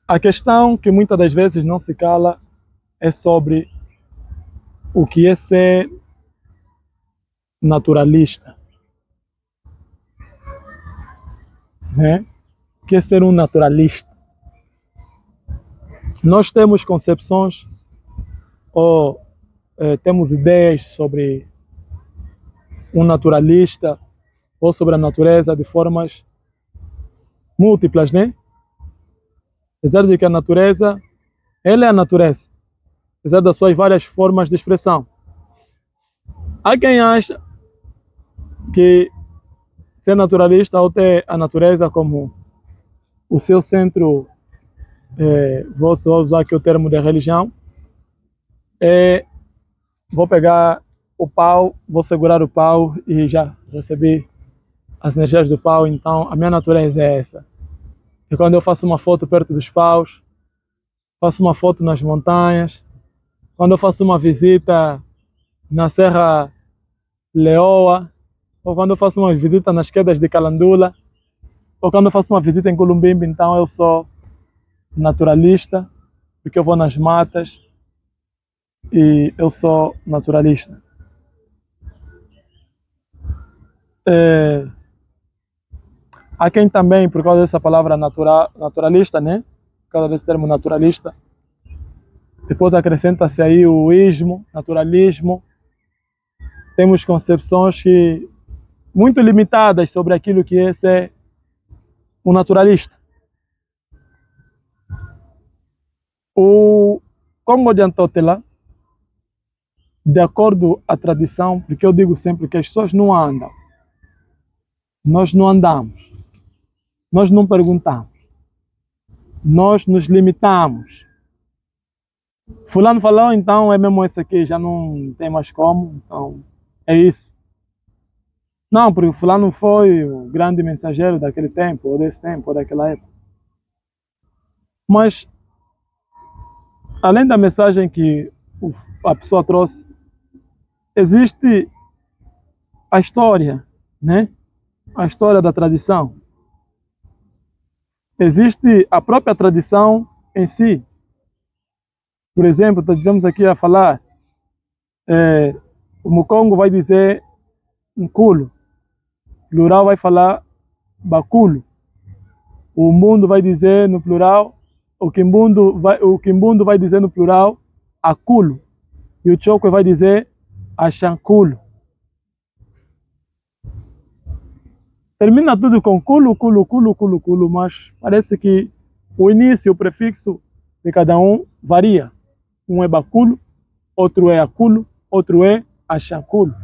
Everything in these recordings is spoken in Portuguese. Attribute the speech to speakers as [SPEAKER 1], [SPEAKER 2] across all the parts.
[SPEAKER 1] A questão que muitas das vezes não se cala é sobre o que é ser naturalista, né? O que é ser um naturalista? Nós temos concepções ou temos ideias sobre um naturalista ou sobre a natureza de formas múltiplas, né? Apesar de que a natureza, ela é a natureza, apesar das suas várias formas de expressão. Há quem acha que ser naturalista ou ter a natureza como o seu centro, vou usar aqui o termo de religião, é vou pegar o pau, vou segurar o pau e já recebi as energias do pau, então a minha natureza é essa. E quando eu faço uma foto perto dos paus, faço uma foto nas montanhas, quando eu faço uma visita na Serra Leoa, ou quando eu faço uma visita nas quedas de Calandula, ou quando eu faço uma visita em Columbimbi, então eu sou naturalista, porque eu vou nas matas e eu sou naturalista. É, há quem também, por causa dessa palavra naturalista, né? Por causa desse termo naturalista, depois acrescenta-se aí o ismo, naturalismo. Temos concepções que, muito limitadas sobre aquilo que é ser um naturalista. O Congo de Antótela, de acordo à tradição, porque eu digo sempre que as pessoas não andam, nós não andamos, nós não perguntamos, nós nos limitamos. Fulano falou, então é mesmo esse aqui, já não tem mais como, então é isso. Não, porque fulano foi o grande mensageiro daquele tempo, ou desse tempo, ou daquela época. Mas, além da mensagem que a pessoa trouxe, existe a história, né? A história da tradição. Existe a própria tradição em si. Por exemplo, estamos aqui a falar, o Mukongo vai dizer Nkulo, plural vai falar Bakulo, o Mundo vai dizer no plural, o Kimbundo vai dizer no plural Akulo, e o Chokwe vai dizer Ashankulo. Termina tudo com culo, culo, culo, culo, culo, mas parece que o início, o prefixo de cada um varia. Um é baculo, outro é aculo, outro é achaculo.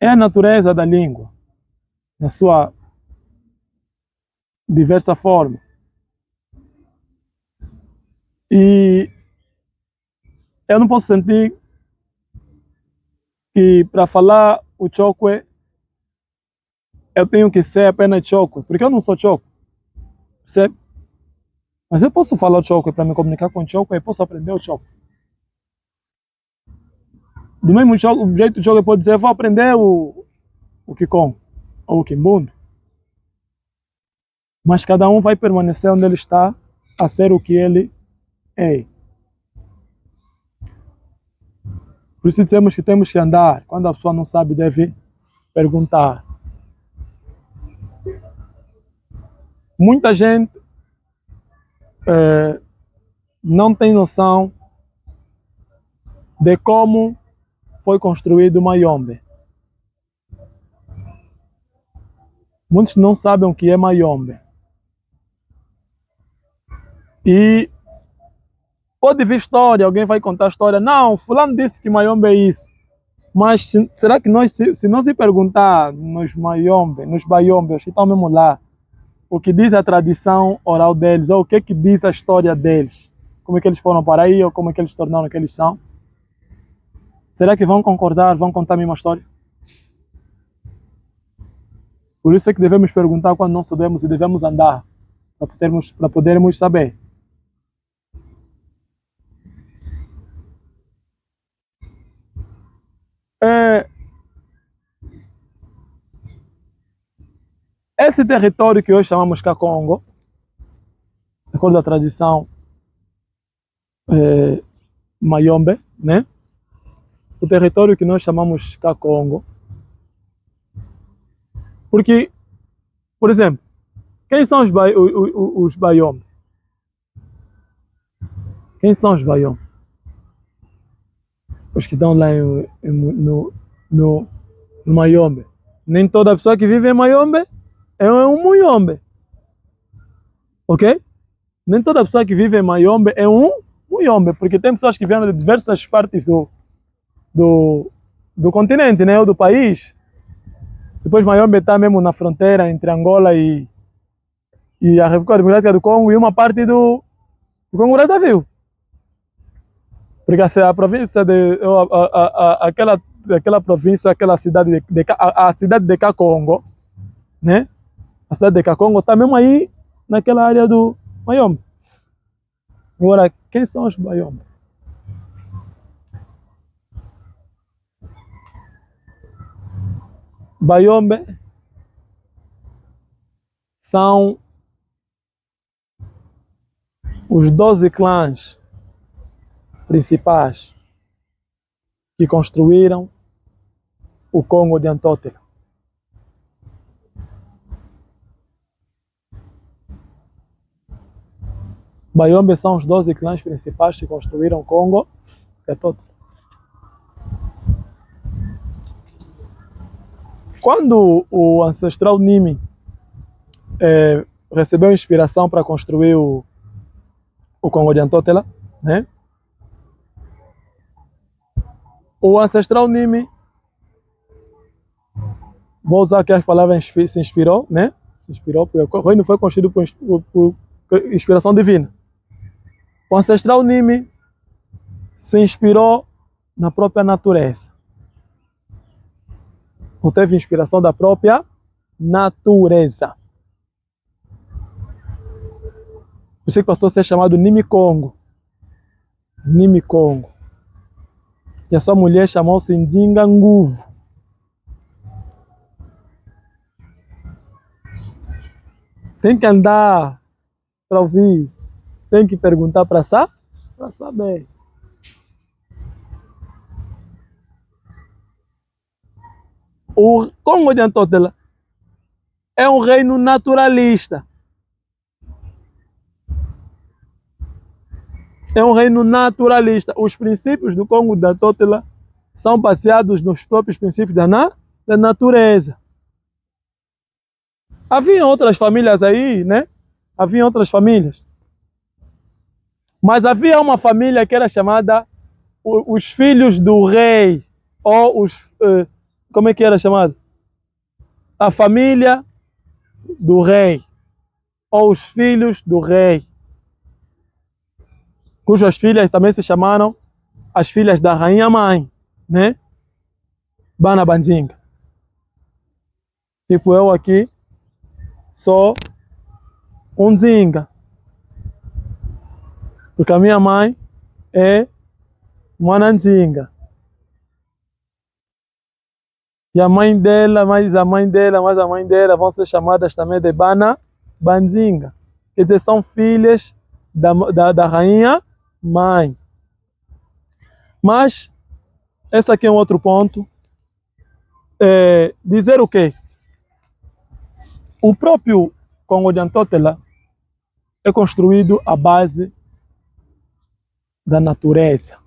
[SPEAKER 1] É a natureza da língua, na sua diversa forma. E eu não posso sentir que para falar o chokwe eu tenho que ser apenas chokwe, porque eu não sou chokwe, percebe? Mas eu posso falar o chokwe para me comunicar com o chokwe, eu posso aprender o chokwe. Do mesmo jeito o chokwe pode dizer, vou aprender o Kikon, ou o Kimbundo. Mas cada um vai permanecer onde ele está a ser o que ele é. Por isso dizemos que temos que andar. Quando a pessoa não sabe, deve perguntar. Muita gente não tem noção de como foi construído o Mayombe. Muitos não sabem o que é Mayombe. E pode vir história, alguém vai contar a história. Não, fulano disse que Mayombe é isso. Mas será que nós, se nós se perguntar nos Mayombe, nos Bayombe, que estão mesmo lá, o que diz a tradição oral deles, ou o que diz a história deles, como é que eles foram para aí, ou como é que eles se tornaram o que eles são, será que vão concordar, vão contar a mesma história? Por isso é que devemos perguntar quando não sabemos e devemos andar, para podermos saber. É, esse território que hoje chamamos Kakongo, de acordo com a tradição Mayombe, né? O território que nós chamamos Kakongo, porque, por exemplo, quem são os Bayombe? Quem são os Bayombe? Os que estão lá no Mayombe. Nem toda pessoa que vive em Mayombe é um Muyombe. Ok? Nem toda pessoa que vive em Mayombe é um Muyombe, porque tem pessoas que vêm de diversas partes do continente, né? Ou do país. Depois Mayombe está mesmo na fronteira entre Angola e a República Democrática do Congo e uma parte do Congo Brazzaville. Porque a província aquela província, aquela cidade a cidade de Kakongo, né? A cidade de Kakongo está mesmo aí naquela área do Mayombe. Agora, quem são os Bayombe? Bayombe são os 12 clãs principais que construíram o Congo de Antótela. Bayombe são os 12 clãs principais que construíram o Congo de Antótela. Quando o ancestral Nimi recebeu inspiração para construir o Congo de Antótela, né? O ancestral Nimi, vou usar aqui as palavras, se inspirou, né? Se inspirou, porque o reino foi construído por inspiração divina. O ancestral Nimi se inspirou na própria natureza. Ou teve inspiração da própria natureza. Por isso que passou a ser chamado Nimikongo. Nimikongo. E a sua mulher chamou-se Ndinga Nguvu. Tem que andar para ouvir. Tem que perguntar para saber. O Congo de Antótela é um reino naturalista. É um reino naturalista. Os princípios do Congo de Antótela são baseados nos próprios princípios da natureza. Havia outras famílias aí, né? Havia outras famílias. Mas havia uma família que era chamada os filhos do rei. Ou os... como é que era chamado? A família do rei. Ou os filhos do rei. Cujas filhas também se chamaram as filhas da rainha mãe, né? Bana Bandinga. Tipo eu aqui, sou um Zinga. Porque a minha mãe é Mwananzinga. E a mãe dela, mais a mãe dela, mais a mãe dela vão ser chamadas também de Bana Bandinga. Quer dizer, são filhas da rainha mãe. Mas, esse aqui é um outro ponto. Dizer o quê? O próprio Congo de Antótela é construído à base da natureza.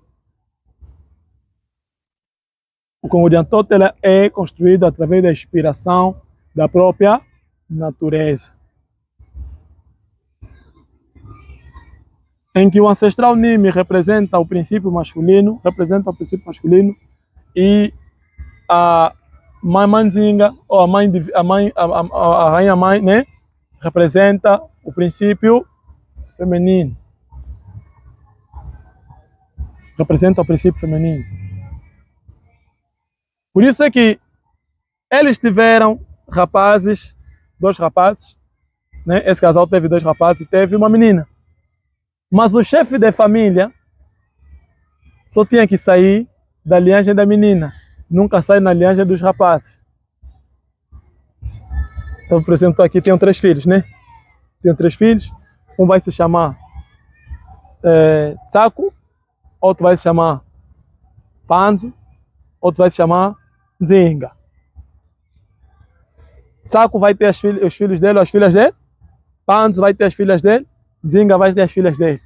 [SPEAKER 1] O Congo de Antótela é construído através da inspiração da própria natureza. Em que o ancestral Nimi representa o princípio masculino, e a mãe Manzinga, ou a rainha mãe, né, representa o princípio feminino. Representa o princípio feminino. Por isso é que eles tiveram rapazes, 2 rapazes, né? Esse casal teve 2 rapazes e teve uma menina. Mas o chefe de família só tinha que sair da linhagem da menina, nunca sai na linhagem dos rapazes. Então, por exemplo, aqui tenho 3 filhos, né? Tenho 3 filhos. Um vai se chamar Tsaku, outro vai se chamar Panzo, outro vai se chamar Nzinga. Tsaku vai ter os filhos dele, as filhas dele. Panzo vai ter as filhas dele. Nzinga vai ter as filhas dele.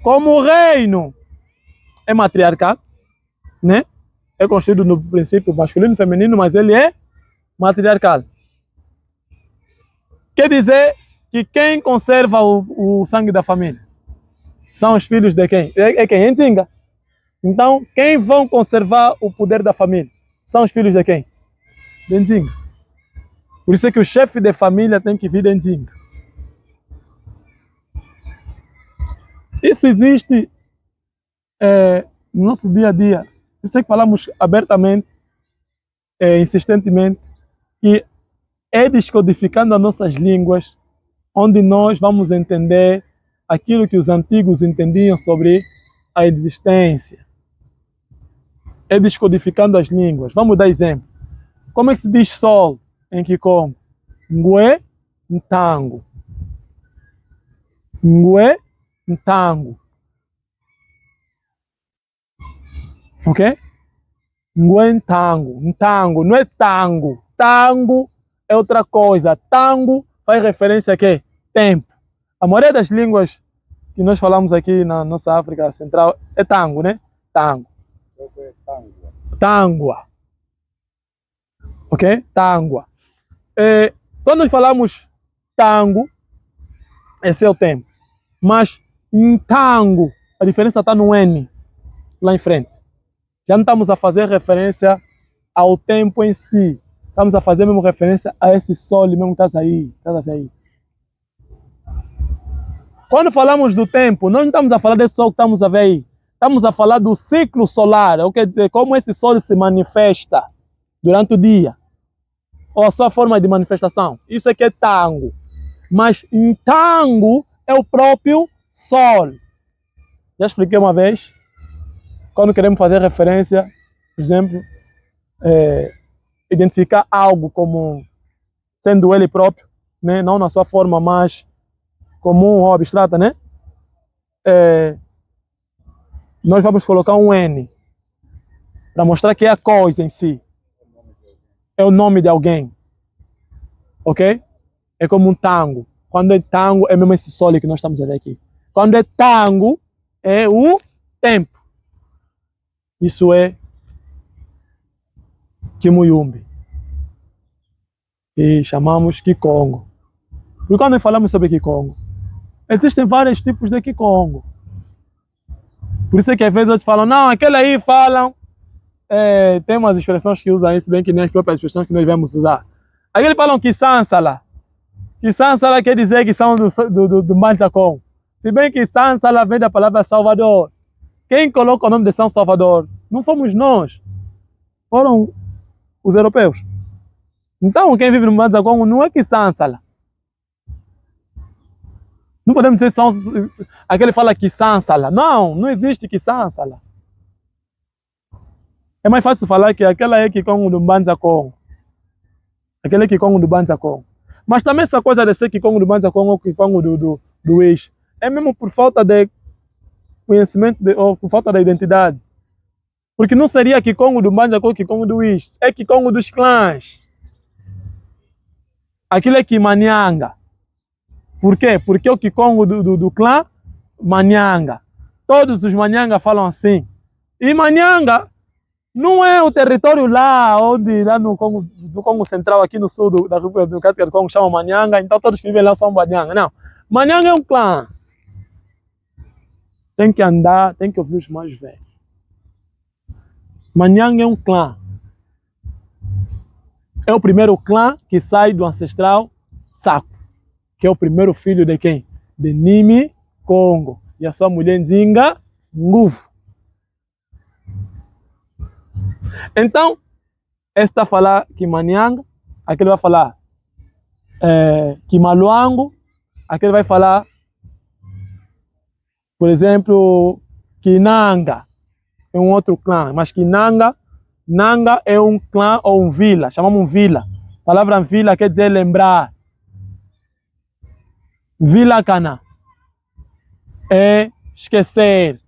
[SPEAKER 1] Como o reino é matriarcal, né? É construído no princípio masculino e feminino, mas ele é matriarcal. Quer dizer que quem conserva o sangue da família são os filhos de quem? É quem? É Nzinga. Então, quem vão conservar o poder da família são os filhos de quem? De Nzinga. Por isso é que o chefe de família tem que vir de Nzinga. Isso existe no nosso dia a dia. Por isso é que falamos abertamente, insistentemente, que é descodificando as nossas línguas onde nós vamos entender aquilo que os antigos entendiam sobre a existência. É descodificando as línguas. Vamos dar exemplo. Como é que se diz sol em Kikongo? Ngwe Ntango. Ngwe Ntango. Ok? Ngwe Ntango. Ntango não é tango. Tango é outra coisa. Tango faz referência a quê? Tempo. A maioria das línguas que nós falamos aqui na nossa África Central é tango, né? Tango. Tangua. Ok? Tangua. Quando nós falamos tango, esse é o tempo. Mas em tango, a diferença está no N, lá em frente. Já não estamos a fazer referência ao tempo em si. Estamos a fazer mesmo referência a esse sol mesmo que está aí. Quando falamos do tempo, nós não estamos a falar desse sol que estamos a ver aí. Estamos a falar do ciclo solar, quer dizer, como esse sol se manifesta durante o dia. Ou a sua forma de manifestação. Isso é que é tango. Mas em tango é o próprio sol. Já expliquei uma vez. Quando queremos fazer referência, por exemplo, identificar algo como sendo ele próprio, né? Não na sua forma mais comum ou abstrata, né? Nós vamos colocar um N para mostrar que é a coisa em si. É o nome de alguém. Ok? É como um tango. Quando é tango, é mesmo esse sol que nós estamos a ver aqui. Quando é tango, é o tempo. Isso é Kimuyumbi. E chamamos Kikongo. Porque quando falamos sobre Kikongo, existem vários tipos de Kikongo. Por isso é que às vezes outros falam, não, aquele aí falam, tem umas expressões que usam isso, bem que nem as próprias expressões que nós vamos usar. Aqueles falam Kisansala. Kisansala quer dizer que são do Mantacom. Se bem que Sansala vem da palavra Salvador. Quem coloca o nome de São Salvador? Não fomos nós. Foram os europeus. Então, quem vive no Mantacom não é Kisansala. Não podemos dizer São... Aquele fala Kisansala. Não, não existe Kisansala. É mais fácil falar que aquela é Kikongo do Mbanza-Congo. Aquele é Kikongo do Mbanza-Congo. Mas também essa coisa de ser Kikongo do Mbanza-Congo ou Kikongo do Ix é mesmo por falta de conhecimento ou por falta de identidade. Porque não seria Kikongo do Mbanza-Congo, Kikongo do Ix. É Kikongo dos clãs. Aquilo é Kimanyanga. Por quê? Porque é o Kikongo do clã Manyanga. Todos os Manyanga falam assim. E Manyanga não é o território lá no Congo Central, aqui no sul da República Democrática do Congo, chama Manyanga, então todos que vivem lá são Manyanga. Não. Manyanga é um clã. Tem que andar, tem que ouvir os mais velhos. Manyanga é um clã. É o primeiro clã que sai do ancestral Tsaku, que é o primeiro filho de quem? De Nimi Congo. E a sua mulher Nzinga Nguvu. Então, esse está a falar Kimanyanga, aquele vai falar Kimaluango, aquele vai falar, por exemplo, Kinanga, é um outro clã, mas Kinanga, Nanga é um clã ou um vila, chamamos um vila. A palavra vila quer dizer lembrar. Vila cana é esquecer.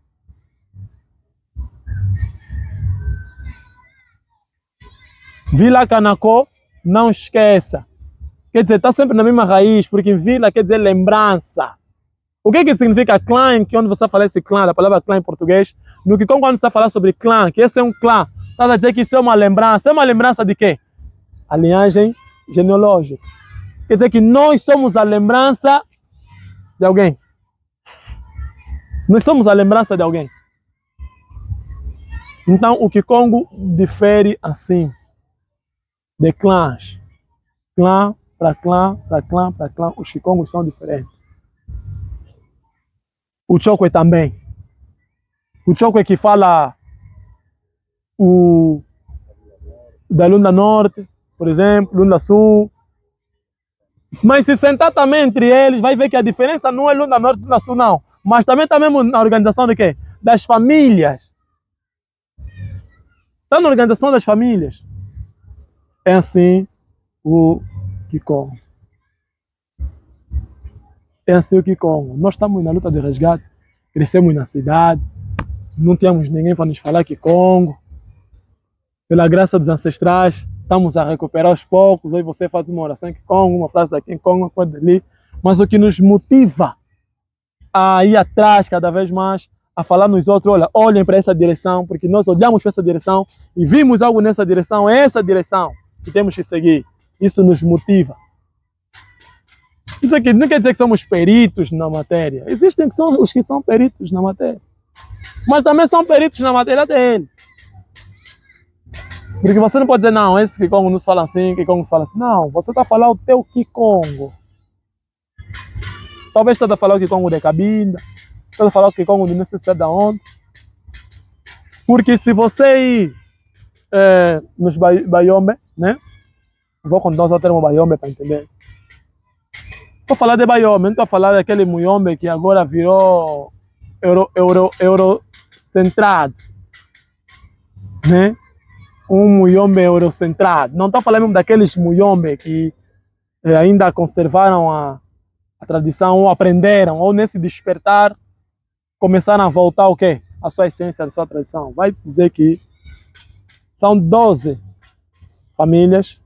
[SPEAKER 1] Vila canacó, não esqueça. Quer dizer, está sempre na mesma raiz, porque vila quer dizer lembrança. O que significa clã, que onde você fala esse clã, a palavra clã em português, no que quando você está falando sobre clã, que esse é um clã, está a dizer que isso é uma lembrança. É uma lembrança de quê? A linhagem genealógica. Quer dizer que nós somos a lembrança de alguém. Nós somos a lembrança de alguém. Então, o Kikongo difere assim de clãs. Clã para clã, para clã, para clã, os Kikongos são diferentes. O Chokwe também. O Chokwe que fala da Lunda Norte, por exemplo, Lunda Sul. Mas se sentar também entre eles, vai ver que a diferença não é Lunda Norte e Lunda Sul, não. Mas também está mesmo na organização de quê? Das famílias. Está na organização das famílias. É assim o Kikongo. É assim o Kikongo. Nós estamos na luta de resgate, crescemos na cidade, não tínhamos ninguém para nos falar Kikongo. Pela graça dos ancestrais, estamos a recuperar aos poucos. Hoje você faz uma oração em Kikongo, uma frase daqui em Kikongo, uma coisa ali. Mas o que nos motiva a ir atrás cada vez mais, a falar nos outros, olha, olhem para essa direção, porque nós olhamos para essa direção e vimos algo nessa direção, é essa direção que temos que seguir. Isso nos motiva. Isso aqui não quer dizer que somos peritos na matéria. Existem os que são peritos na matéria. Mas também são peritos na matéria dele. Porque você não pode dizer, não, esse Kikongo nos fala assim, Kikongo nos fala assim. Não, você está a falar o teu Kikongo. Talvez esteja a falar o Kikongo de Cabinda, esteja a falar o Kikongo de não sei de onde. Porque se você ir nos Bayombe, né? Vou contar o termo Bayombe para entender. Estou a falar de Bayombe, não estou a falar daquele Muyombe que agora virou eurocentrado, né? Um Muyombe eurocentrado. Não estou a falar mesmo daqueles Muyombe que ainda conservaram a tradição, ou aprenderam, ou nesse despertar, começaram a voltar o quê? A sua essência, a sua tradição. Vai dizer que são 12 famílias,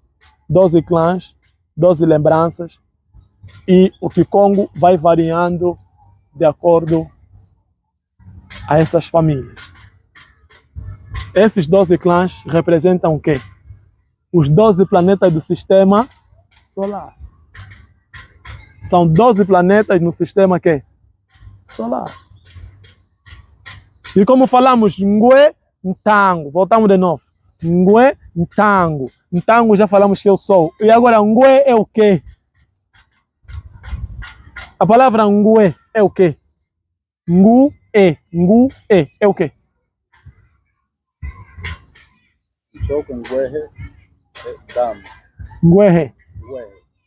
[SPEAKER 1] 12 clãs, 12 lembranças, e o Kikongo vai variando de acordo a essas famílias. Esses 12 clãs representam o quê? Os 12 planetas do sistema solar. São 12 planetas no sistema quê? Solar. E como falamos, Ngwe, Ntango, voltamos de novo. Ngwe, Ntango. Ntango já falamos que eu sou. E agora Ngwe é o quê? A palavra Ngwe é o quê? Ngu é o quê? Ngwehe.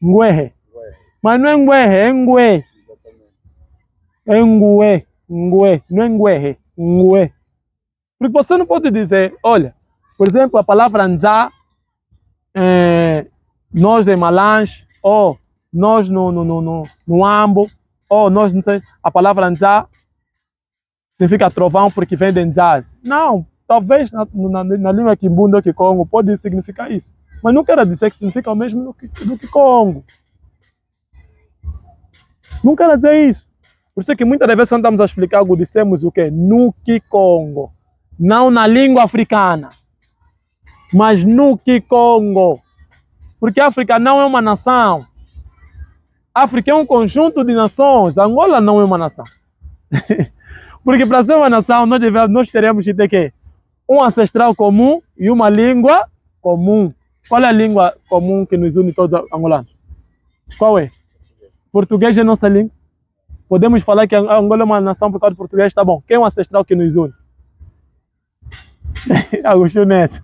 [SPEAKER 1] Ngwehe. Mas não é Ngwehe, é Ngwe. É Ngwe. Ngwe. Não é Ngwehe. Ngwe. Porque você não pode dizer, olha, por exemplo, a palavra Nza, nós em Malange, ou nós no Ambo, ou nós não sei, a palavra Nza significa trovão porque vem de Nzaz. Não, talvez na língua Kimbunda ou Kikongo pode significar isso. Mas não quer dizer que significa o mesmo do Kikongo. Não quer dizer isso. Por isso que muitas vezes quando estamos a explicar algo, dissemos o quê? No Kikongo. Não na língua africana, mas no Kikongo. Porque a África não é uma nação. A África é um conjunto de nações. Angola não é uma nação. Porque para ser uma nação, nós teremos que ter quê? Um ancestral comum e uma língua comum. Qual é a língua comum que nos une todos os angolanos? Qual é? Português é nossa língua. Podemos falar que a Angola é uma nação por causa do português, tá bom. Quem é o ancestral que nos une? Agostinho Neto.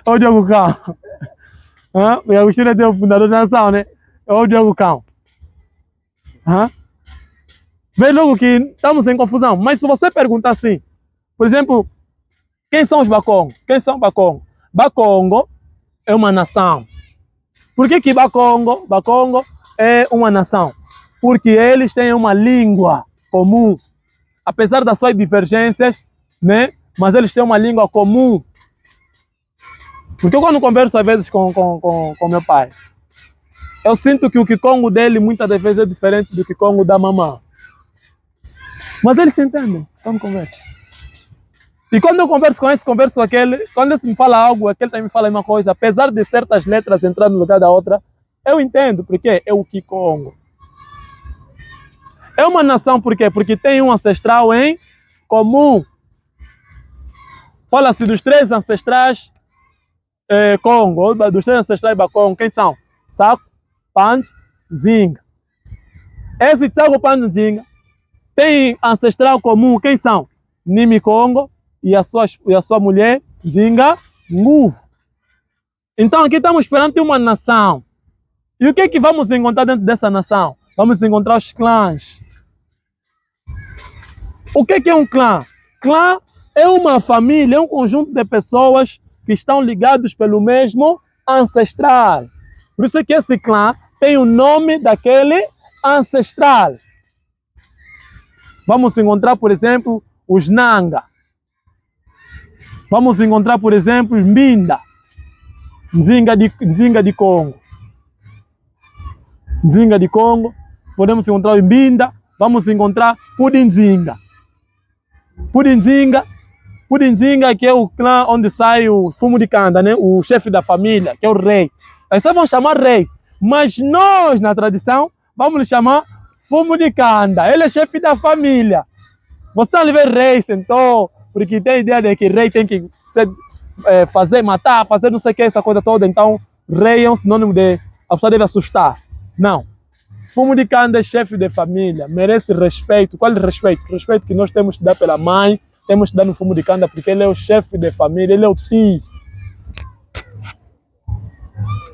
[SPEAKER 1] Ou o Diogo Cão. O Agostinho Neto é o fundador da nação, né? Ou o Diogo Cão. Vê logo que estamos em confusão. Mas se você perguntar assim, por exemplo, quem são os Bakongo? Quem são Bakongo? Bakongo é uma nação. Por que Bakongo é uma nação? Porque eles têm uma língua comum. Apesar das suas divergências, né? Mas eles têm uma língua comum. Porque eu, quando converso às vezes com meu pai, eu sinto que o Kikongo dele muitas das vezes é diferente do Kikongo da mamã. Mas eles se entendem quando conversam. E quando eu converso com esse, converso com aquele, quando esse me fala algo, aquele também me fala uma coisa, apesar de certas letras entrar no lugar da outra, eu entendo, porque é o Kikongo. É uma nação, por quê? Porque tem um ancestral em comum. Fala-se dos três ancestrais Congo, dos três ancestrais Bakongo, quem são? Tsako, Panzo, Nzinga. Esse Tsako, Panzo, Nzinga tem ancestral comum, quem são? Nimi Congo e a sua mulher, Nzinga Nguvu. Então aqui estamos perante uma nação. E o que é que vamos encontrar dentro dessa nação? Vamos encontrar os clãs. O que é um clã? Clã é uma família, é um conjunto de pessoas que estão ligados pelo mesmo ancestral. Por isso é que esse clã tem o nome daquele ancestral. Vamos encontrar, por exemplo, os Nanga. Vamos encontrar, por exemplo, os Mbinda. Nzinga de Congo. Nzinga de Congo. Podemos encontrar os Mbinda. Vamos encontrar Pudinzinga. Pudinzinga, que é o clã onde sai o fumo de canda, né? O chefe da família, que é o rei. Eles só vão chamar rei. Mas nós, na tradição, vamos lhe chamar fumo de canda. Ele é chefe da família. Você está a ver rei, sentou, porque tem a ideia de que rei tem que fazer, matar, fazer não sei o que, essa coisa toda. Então, rei é um sinônimo de a pessoa deve assustar. Não. Fumo de canda é chefe de família, merece respeito. Qual é o respeito? O respeito que nós temos que dar pela mãe, temos que dar no fumo de canda, porque ele é o chefe de família, ele é o tio.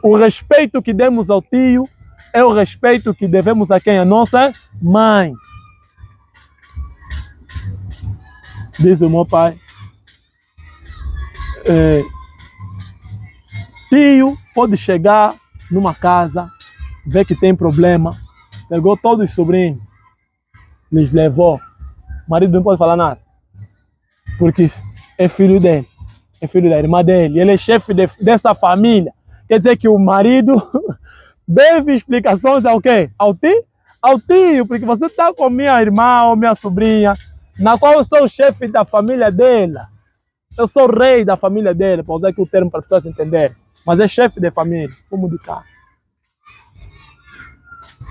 [SPEAKER 1] O respeito que demos ao tio é o respeito que devemos a quem? A nossa mãe. Diz o meu pai. Tio pode chegar numa casa, ver que tem problema, pegou todos os sobrinhos, lhes levou. O marido não pode falar nada, porque é filho dele, é filho da irmã dele, ele é chefe dessa família. Quer dizer que o marido deve explicações ao quê? Ao tio? Ao tio, porque você está com minha irmã ou minha sobrinha, na qual eu sou o chefe da família dela. Eu sou o rei da família dele, para usar aqui o termo para as pessoas entenderem. Mas é chefe de família, fumo de cá.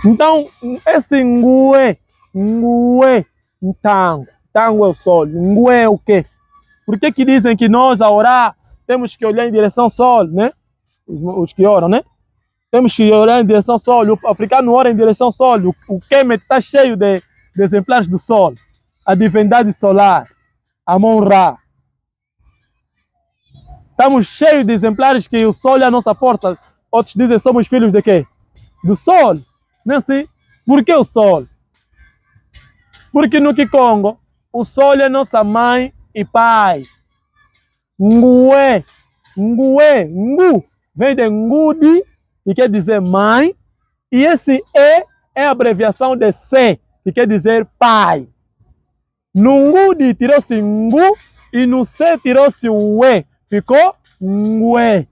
[SPEAKER 1] Então, esse Ngue, Ntango é o sol. Ngue é o quê? Por que dizem que nós, a orar, temos que olhar em direção ao sol, né? Os que oram, né? Temos que olhar em direção ao sol. O africano ora em direção ao sol. O Kemet está cheio de exemplares do sol. A divindade solar, Amon-Ra. Estamos cheios de exemplares que o sol é a nossa força. Outros dizem que somos filhos de quê? Do sol. Não é assim? Por que o sol? Porque no Kikongo, o sol é nossa mãe e pai. Ngue, Ngu, vem de Ngudi, que quer dizer mãe. E esse é a abreviação de Se, que quer dizer pai. No Ngudi tirou-se Ngu e no Se tirou-se o E. Ficou Ngue.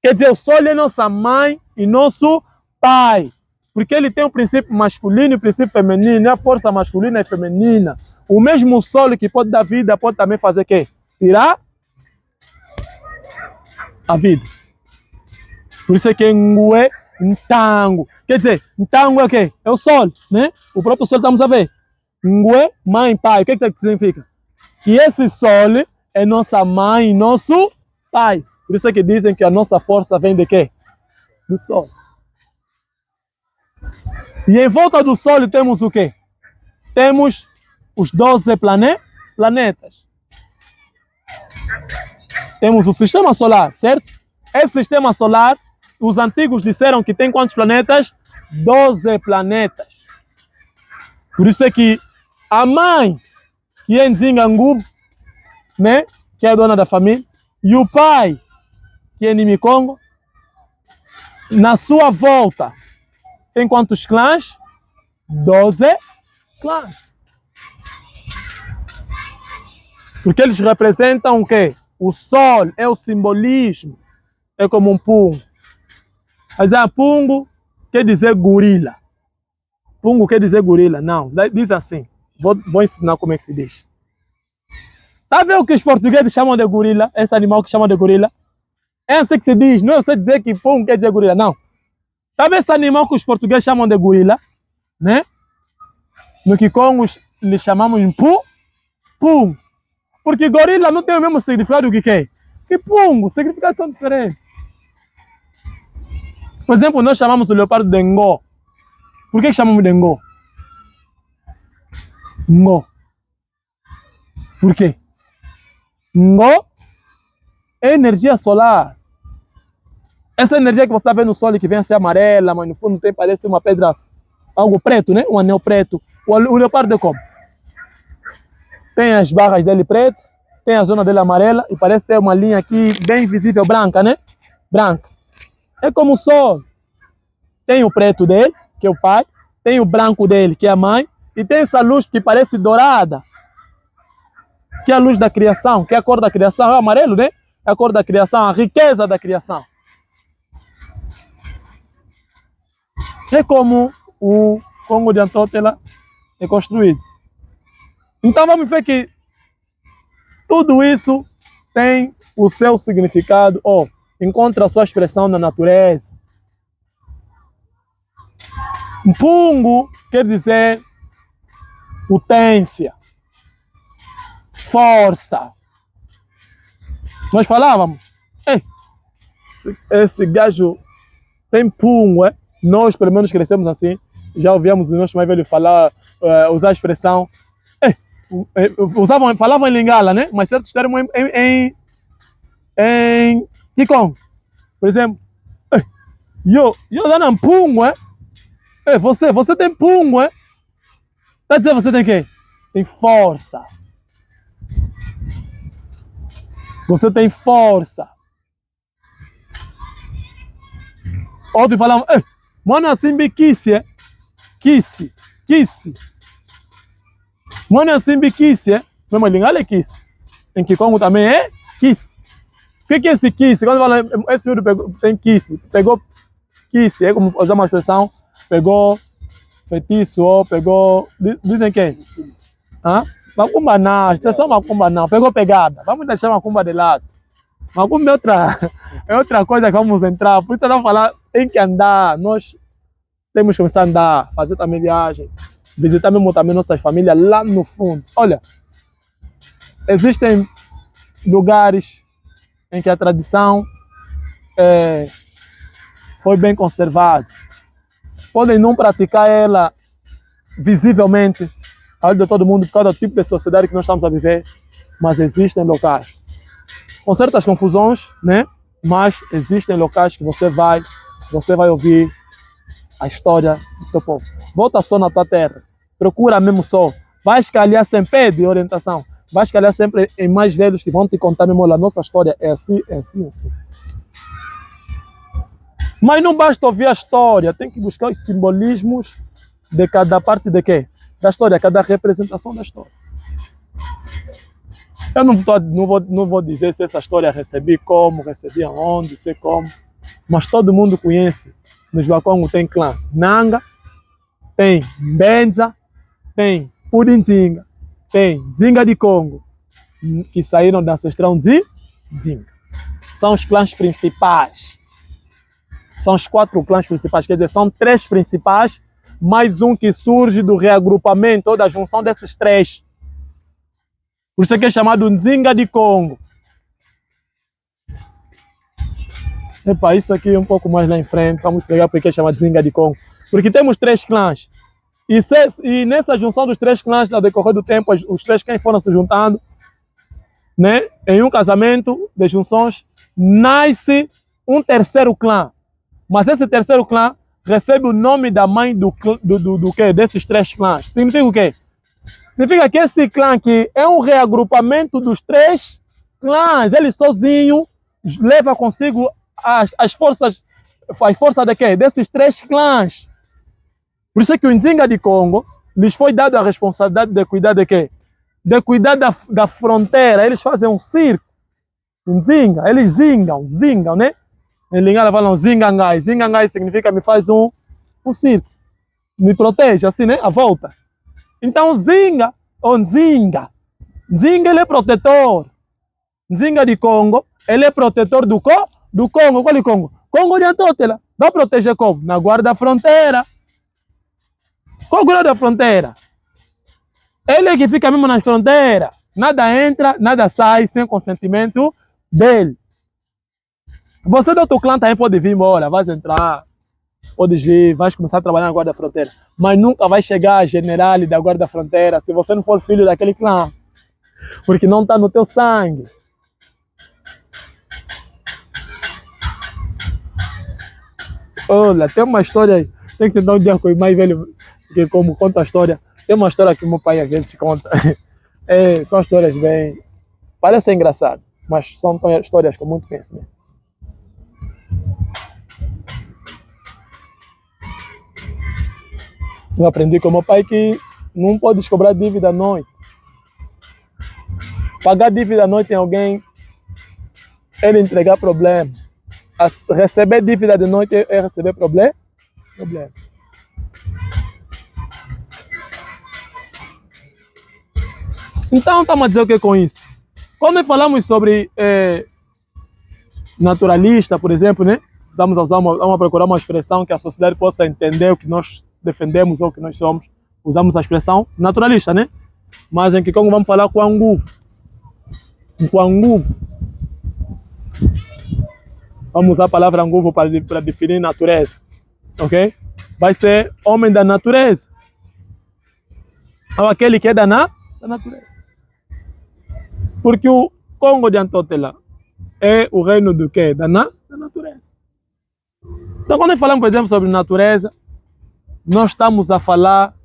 [SPEAKER 1] Quer dizer, o sol é nossa mãe e nosso pai. Porque ele tem o princípio masculino e o princípio feminino, a força masculina e feminina. O mesmo sol que pode dar vida, pode também fazer o quê? Tirar a vida. Por isso é que é Ngue, Ntango. Quer dizer, Ntango é o quê? É o sol, né? O próprio sol estamos a ver. Ngue, mãe e pai. O que significa? Que esse sol é nossa mãe e nosso pai. Por isso é que dizem que a nossa força vem de quê? Do sol. E em volta do sol temos o quê? Temos os 12 planetas. Temos o sistema solar, certo? Esse sistema solar, os antigos disseram que tem quantos planetas? 12 planetas. Por isso é que a mãe, que é Nzinga Nguvu, né? Que é a dona da família, e o pai, que é Nimicongo, na sua volta, tem quantos clãs? 12 clãs. Porque eles representam o quê? O sol é o simbolismo. É como um pungo. Mas pungo quer dizer gorila. Pungo quer dizer gorila. Não, diz assim. Vou ensinar como é que se diz. Tá vendo o que os portugueses chamam de gorila? Esse animal que chamam de gorila? É assim que se diz. Não é você dizer que pungo quer dizer gorila. Não. Tá vendo esse animal que os portugueses chamam de gorila? Né? No Kikongo lhe chamamos de pungo. Porque gorila não tem o mesmo significado que quem? Que pungo. Significados são diferentes. Por exemplo, nós chamamos o leopardo de ngô. Por que chamamos de ngô? Ngô. Por quê? Ngô é energia solar. Essa energia que você está vendo no sol e que vem a ser amarela, mas no fundo tem, parece uma pedra, algo preto, né? Um anel preto. O leopardo é como? Tem as barras dele preto, tem a zona dele amarela e parece ter uma linha aqui bem visível, branca, né? Branca. É como o sol. Tem o preto dele, que é o pai, tem o branco dele, que é a mãe, e tem essa luz que parece dourada, que é a luz da criação, que é a cor da criação, é o amarelo, né? É a cor da criação, a riqueza da criação. É como o Congo de Antótela é construído. Então vamos ver que tudo isso tem o seu significado, ou encontra a sua expressão na natureza. Pungo quer dizer potência, força. Nós falávamos, esse gajo tem pungo, é? Nós pelo menos crescemos assim, já ouvíamos os nossos mais velhos falar, usar a expressão, falavam em Lingala, né? Mas certos termos em Kikongo. Por exemplo, eu não pungo, é? Você tem pungo, é? Tá dizendo você tem o quê? Tem força. Você tem força. Outros falavam, mano assim biquisse, é? Kisse. Mano assim biquisse, é? Mesmo Lingala é kisse. Em Kikongo também é kisse. O que é esse kisse? Quando fala, esse filho tem kisse. Pegou kisse, é como usar uma expressão, pegou feitiço ou pegou. Dizem quem? Macumba não, expressão macumba não, pegou pegada. Vamos deixar macumba de lado. Macumba é outra coisa que vamos entrar. Por isso não falar, tem que andar. Nós temos que começar a andar, fazer também viagem, visitar mesmo também nossas famílias lá no fundo. Olha, existem lugares em que a tradição foi bem conservada. Podem não praticar ela visivelmente, a olho de todo mundo, por causa do tipo de sociedade que nós estamos a viver, mas existem locais com certas confusões, né? Mas existem locais que você vai ouvir a história do teu povo. Volta só na tua terra, procura mesmo só, vai escalhar sem pé de orientação, vai escalhar sempre em mais velhos que vão te contar mesmo a nossa história, é assim. Mas não basta ouvir a história, tem que buscar os simbolismos de cada parte de quê? Da história, cada representação da história. Eu não vou dizer se essa história recebi aonde, sei como, mas todo mundo conhece. Nos Bakongo tem clã Nanga, tem Benza, tem Pudinzinga, tem Zinga de Congo, que saíram da ancestral Zinga. São os clãs principais. São os 4 clãs principais, quer dizer, são 3 principais, mais um que surge do reagrupamento ou da junção desses 3. Por isso é que é chamado Nzinga de Congo. Epa, isso aqui é um pouco mais lá em frente, vamos pegar porque é chamado Nzinga de Congo. Porque temos 3 clãs. E nessa junção dos 3 clãs, ao decorrer do tempo, os 3 clãs foram se juntando, né? Em um casamento de junções, nasce um terceiro clã. Mas esse terceiro clã recebe o nome da mãe do quê? Desses 3 clãs. Significa o quê? Significa que esse clã aqui é um reagrupamento dos 3 clãs. Ele sozinho leva consigo as forças de quê? Desses 3 clãs. Por isso é que o Nzinga de Congo lhes foi dado a responsabilidade de cuidar de quê? De cuidar da fronteira. Eles fazem um circo, um zinga, eles zingam, né? Em Lingala falam zingangai. Zingangai significa me faz um circo, me protege, assim, né? A volta. Então, zinga, ou nzinga, ele é protetor. Nzinga de Congo, ele é protetor do Congo. Qual é o Congo? Congo de Antótela. Vai proteger como? Na guarda da fronteira. Qual o guarda da fronteira? Ele é que fica mesmo nas fronteiras. Nada entra, nada sai sem consentimento dele. Você do outro clã também pode vir embora, vai entrar, pode vir, vai começar a trabalhar na guarda da fronteira. Mas nunca vai chegar general da guarda da fronteira se você não for filho daquele clã. Porque não está no teu sangue. Olha, tem uma história aí. Tem que tentar um dia com o mais velho, que como conta a história. Tem uma história que meu pai às vezes conta. São histórias bem... Parecem engraçadas, mas são histórias com muito conhecimento. Eu aprendi com meu pai que não pode cobrar dívida à noite. Pagar dívida à noite em alguém é entregar problema. Receber dívida de noite é receber problema. Então, estamos a dizer o que com isso? Quando falamos sobre naturalista, por exemplo, né? Vamos a procurar uma expressão que a sociedade possa entender o que nós defendemos ou o que nós somos. Usamos a expressão naturalista, né? Mas em Kikongo vamos falar Kwangu. Vamos usar a palavra anguvo para definir natureza. Ok? Vai ser homem da natureza. Ou aquele que é da natureza. Porque o Congo de Antótela é o reino do quê? Da natureza. Então, quando falamos, por exemplo, sobre natureza, nós estamos a falar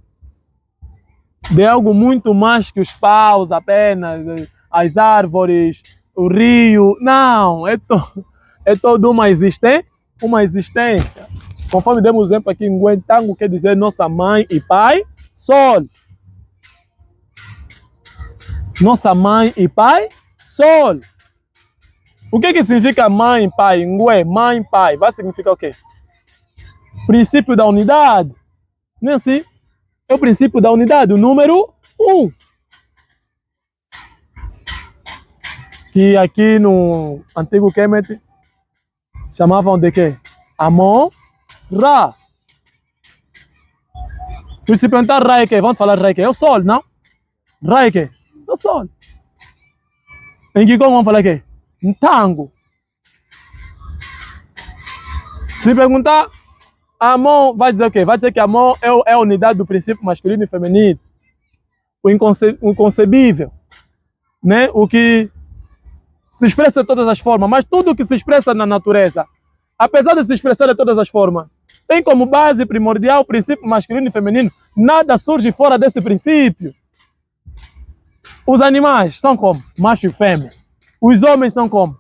[SPEAKER 1] de algo muito mais que os paus apenas, as árvores, o rio. Não, é toda uma existência. Conforme demos exemplo aqui, Nguentango quer dizer nossa mãe e pai, sol. Nossa mãe e pai, sol. O que significa mãe e pai? Ngué, mãe e pai. Vai significar o quê? Princípio da unidade. Não é assim? É o princípio da unidade, o número 1. Que aqui no antigo Kemet chamavam de quê? Amon-Ra. E se perguntar Ra é quê? Vamos falar Ra é quê? É o sol, não? Ra é quê? É o sol. Em Kikongo vamos falar quê? Ntango. Se perguntar Amon, vai dizer o quê? Vai dizer que Amon é a unidade do princípio masculino e feminino. O inconcebível. Né? O que se expressa de todas as formas. Mas tudo que se expressa na natureza, apesar de se expressar de todas as formas, tem como base primordial o princípio masculino e feminino. Nada surge fora desse princípio. Os animais são como? Macho e fêmea. Os homens são como?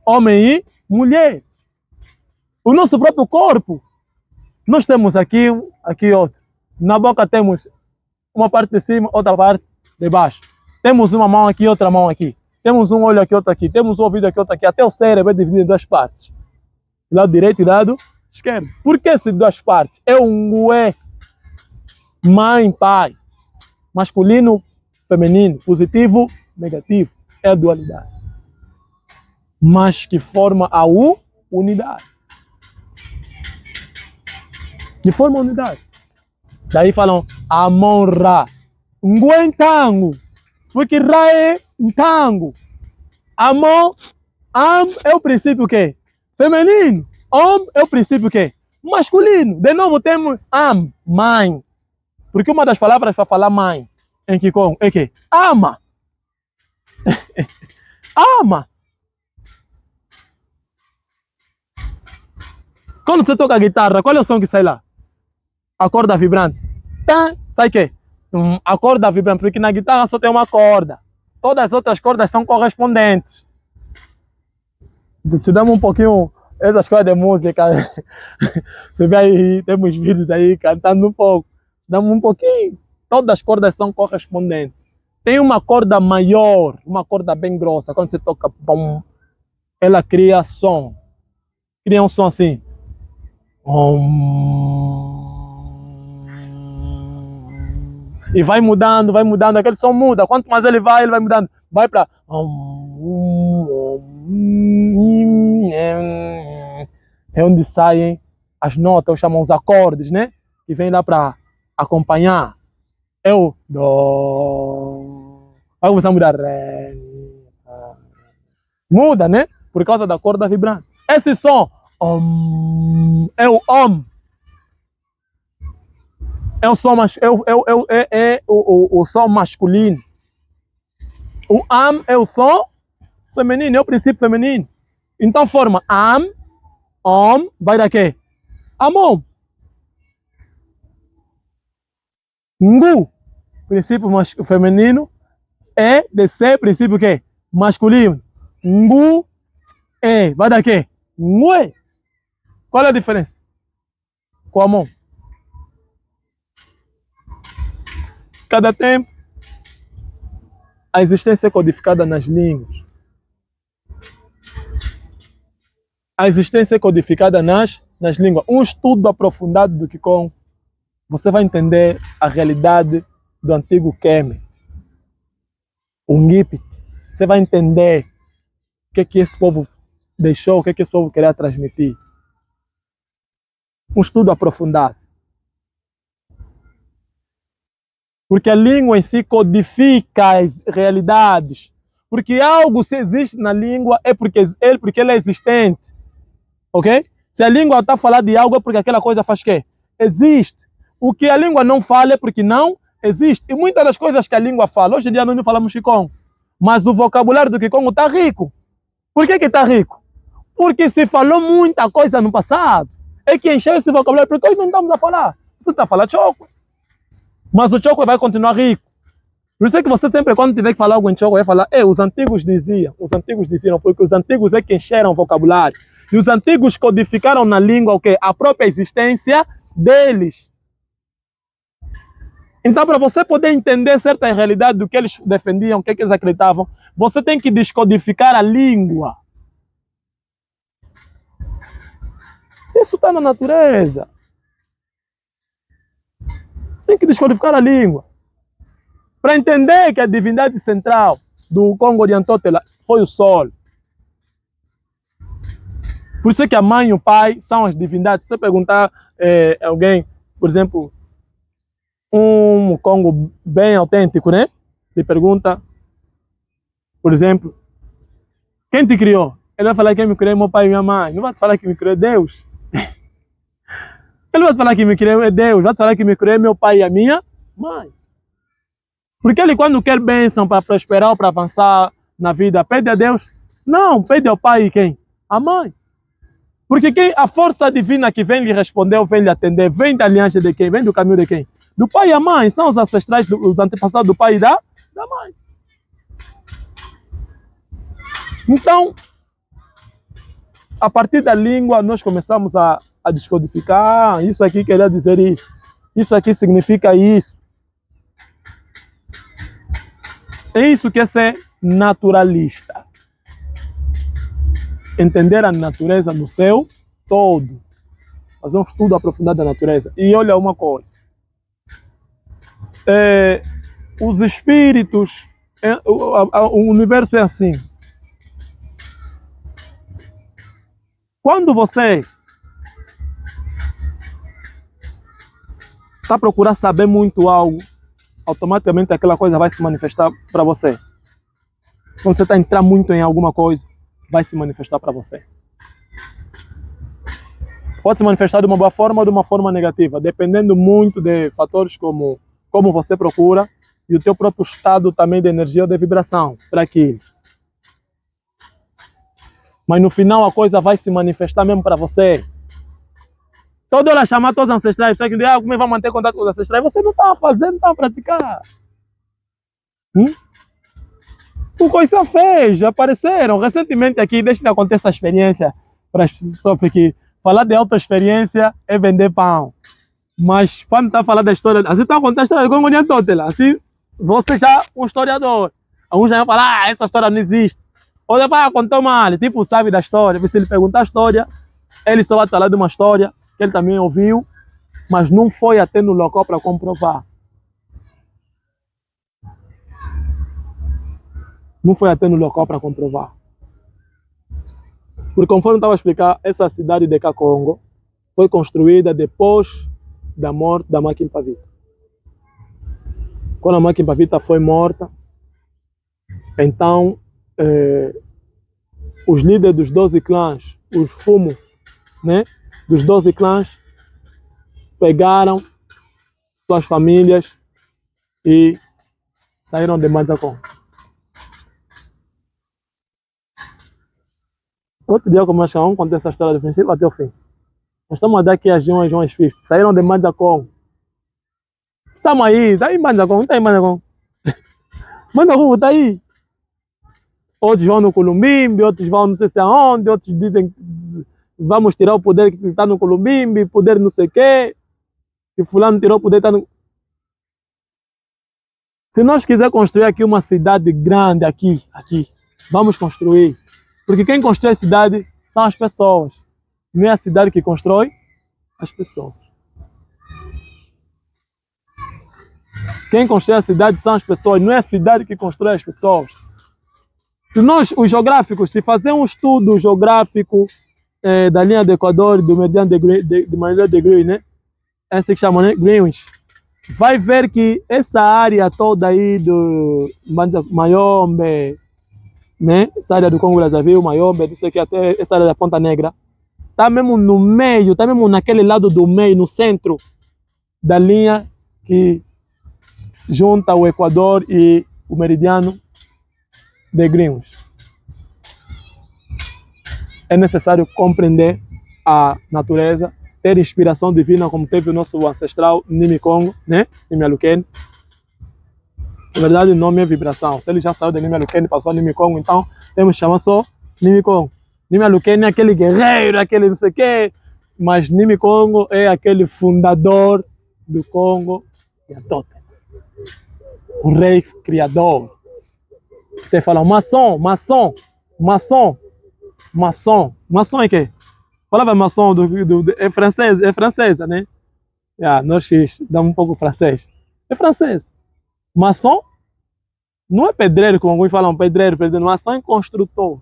[SPEAKER 1] Homem e mulher. O nosso próprio corpo. Nós temos aqui outro. Na boca temos uma parte de cima, outra parte de baixo. Temos uma mão aqui, outra mão aqui. Temos um olho aqui, outro aqui. Temos um ouvido aqui, outro aqui. Até o cérebro é dividido em 2 partes. Lado direito e lado esquerdo. Por que essas 2 partes? É um Ngué. Mãe, pai. Masculino, feminino. Positivo, negativo. É a dualidade. Mas que forma a unidade. Que forma a unidade. Daí falam Amon-Ra. Nguentango. Porque Ra é Ntango. Amon, Am é o princípio que? Feminino. Om é o princípio que? Masculino. De novo temos Am, mãe. Porque uma das palavras para falar mãe em Kikongo é que? Ama. Ama. Quando você toca a guitarra, qual é o som que sai lá? A corda vibrante. Tá? Sai o quê? A corda vibrante, porque na guitarra só tem uma corda. Todas as outras cordas são correspondentes. Estudamos um pouquinho essas coisas de música. Você vê aí, temos vídeos aí cantando um pouco. Damos um pouquinho. Todas as cordas são correspondentes. Tem uma corda maior, uma corda bem grossa. Quando você toca, bom, ela cria som. Cria um som assim. E vai mudando, aquele som muda. Quanto mais ele vai mudando. Vai para. É onde saem as notas, chamam os acordes, né? Que vem lá para acompanhar. É o Dó. Vai começar a mudar. Ré. Muda, né? Por causa da corda vibrante. Esse som é o Om. É o som, o som masculino. O Am é o som feminino, é o princípio feminino. Então forma Am, Om, vai daqui. Amon. Ngu, princípio feminino. É de ser princípio que? Masculino. Ngu, é, vai daqui. Ngue. Qual é a diferença? Com a mão. Cada tempo, a existência é codificada nas línguas. A existência é codificada nas línguas. Um estudo aprofundado do Qigong, você vai entender a realidade do antigo Kemet, o Ngipit. Você vai entender o que esse povo deixou, o que esse povo queria transmitir. Um estudo aprofundado. Porque a língua em si codifica as realidades. Porque algo, se existe na língua, é porque ela é existente. Ok? Se a língua está falando de algo, é porque aquela coisa faz o quê? Existe. O que a língua não fala é porque não existe. E muitas das coisas que a língua fala, hoje em dia nós não falamos Qigong, mas o vocabulário do Qigong está rico. Por que está rico? Porque se falou muita coisa no passado. É que encheu esse vocabulário, porque hoje não estamos a falar. Você está a falar Chokwe. Mas o Chokwe vai continuar rico. Por isso é que você sempre, quando tiver que falar algo em Chokwe, vai falar, os antigos diziam, porque os antigos é que encheram o vocabulário. E os antigos codificaram na língua o quê? A própria existência deles. Então, para você poder entender certa realidade do que eles defendiam, o que eles acreditavam, você tem que descodificar a língua. Isso está na natureza. Tem que descodificar a língua. Para entender que a divindade central do Congo Oriental foi o Sol. Por isso é que a mãe e o pai são as divindades. Se você perguntar a alguém, por exemplo, um Congo bem autêntico, né? Ele pergunta, por exemplo, quem te criou? Ele vai falar que quem me criou é meu pai e minha mãe. Não vai falar que me criou é Deus. Ele vai falar que me criou é Deus. Vai falar que me criou é meu pai e a minha mãe. Porque ele, quando quer bênção para prosperar ou para avançar na vida, pede a Deus? Não, pede ao pai e quem? A mãe. Porque a força divina que vem lhe responder, vem lhe atender, vem da aliança de quem? Vem do caminho de quem? Do pai e a mãe. São os ancestrais, os antepassados do pai e da mãe. Então, a partir da língua, nós começamos a descodificar. Isso aqui queria dizer isso. Isso aqui significa isso. É isso que é ser naturalista. Entender a natureza no seu todo. Fazer um estudo aprofundado da natureza. E olha uma coisa. Os espíritos, o universo é assim. Quando você está procurando saber muito algo, automaticamente aquela coisa vai se manifestar para você. Quando você está entrando muito em alguma coisa, vai se manifestar para você. Pode se manifestar de uma boa forma ou de uma forma negativa, dependendo muito de fatores como você procura e o teu próprio estado também de energia ou de vibração para aquilo. Mas no final a coisa vai se manifestar mesmo para você. Toda hora chamar todos os ancestrais, você que diz, como vai manter contato com os ancestrais? Você não está fazendo, não está a praticar. O Coisa fez, apareceram. Recentemente aqui, deixa eu contar essa experiência para as pessoas, porque falar de alta experiência é vender pão. Mas quando está falando da história, assim está contando a história de Congo de Totela, assim você já é um historiador. Alguns já vão falar, essa história não existe. Ou depois contou mal, tipo, sabe da história. Se ele perguntar a história, ele só vai falar de uma história que ele também ouviu, mas não foi até no local para comprovar. Não foi até no local para comprovar. Porque conforme eu estava a explicar, essa cidade de Kakongo foi construída depois da morte da Máquina Pavita. Quando a Máquina Pavita foi morta, então os líderes dos 12 clãs, os fumos, né, dos 12 clãs, pegaram suas famílias e saíram de Manzacon. Outro dia, como nós vamos contar essa história do princípio até o fim. Nós estamos a dar aqui as João Fistas. Saíram de Manzacon. Estamos aí, está aí em Manzacon, não está em Manzacon. Manzacon está aí. Outros vão no Columbimbi, outros vão não sei se aonde, outros dizem que vamos tirar o poder que está no Columbimbi, poder não sei o quê. Que fulano tirou o poder, está no... Se nós quiser construir aqui uma cidade grande, aqui, vamos construir. Porque quem constrói a cidade são as pessoas. Não é a cidade que constrói as pessoas. Quem constrói a cidade são as pessoas, não é a cidade que constrói as pessoas. Se nós, os geográficos, se fazer um estudo geográfico da linha do Equador, do meridiano de Maria de Greenwich, né? Essa que chama, né? Greenwich. Vai ver que essa área toda aí do Mayombe, né? Essa área do Congo Brazzaville, Mayombe, não sei o que, até essa área da Ponta Negra, está mesmo no meio, está mesmo naquele lado do meio, no centro da linha que junta o Equador e o meridiano de Greenwich. É necessário compreender a natureza, ter inspiração divina, como teve o nosso ancestral Nimi Congo, né? Nimi Alukene. Na verdade, o nome é vibração. Se ele já saiu de Nimi Alukene, passou a Nimi Congo, então temos que chamar só Nimi Congo. Nimi Alukene é aquele guerreiro, aquele não sei o quê, mas Nimi Congo é aquele fundador do Congo, o rei criador. Você fala maçom é quê? Palavra maçom é francesa, né? Nós damos um pouco francês. É francês. Maçom não é pedreiro, como alguns falam, pedreiro. Maçom é construtor.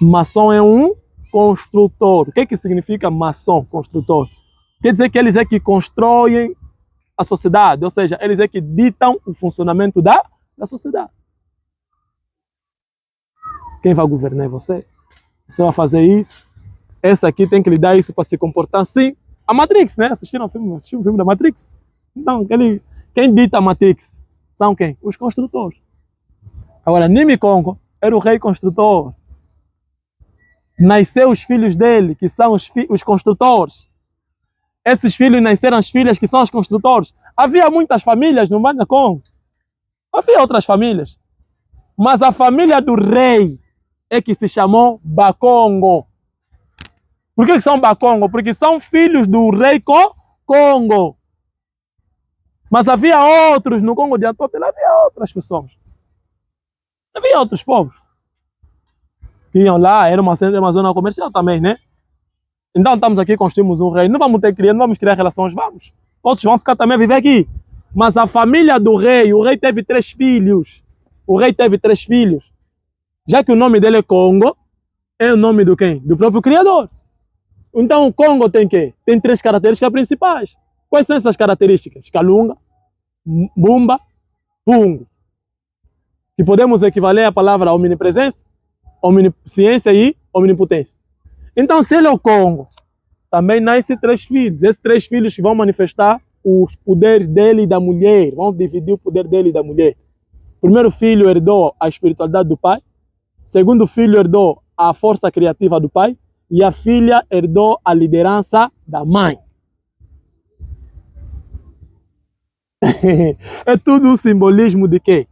[SPEAKER 1] Maçom é um construtor. O que significa maçom, construtor? Quer dizer que eles é que constroem a sociedade, ou seja, eles é que ditam o funcionamento da sociedade. Quem vai governar é você. Você vai fazer isso. Essa aqui tem que lhe dar isso para se comportar assim. A Matrix, né? Assistiram o filme da Matrix? Então, quem dita a Matrix são quem? Os construtores. Agora, Nimi Congo era o rei construtor. Nasceu os filhos dele, que são os construtores. Esses filhos nasceram as filhas, que são os construtores. Havia muitas famílias no Manda Congo. Havia outras famílias. Mas a família do rei é que se chamou Bakongo. Por que são Bakongo? Porque são filhos do rei Congo. Mas havia outros no Congo de Atotela, havia outras pessoas. Havia outros povos. Que iam lá, era uma zona comercial também, né? Então estamos aqui, construímos um rei. Não vamos não vamos criar relações, vamos. Outros vão ficar também a viver aqui. Mas a família do rei, o rei teve 3 filhos. O rei teve 3 filhos. Já que o nome dele é Congo, é o nome do quem? Do próprio criador. Então o Congo tem quê? Tem 3 características principais. Quais são essas características? Kalunga, Bumba, Pungo. Que podemos equivaler à palavra omnipresença, omnisciência e omnipotência. Então, se ele é o Congo, também nascem 3 filhos. Esses 3 filhos vão manifestar os poderes dele e da mulher. Vão dividir o poder dele e da mulher. O primeiro filho herdou a espiritualidade do pai. O segundo filho herdou a força criativa do pai. E a filha herdou a liderança da mãe. É tudo um simbolismo de quê?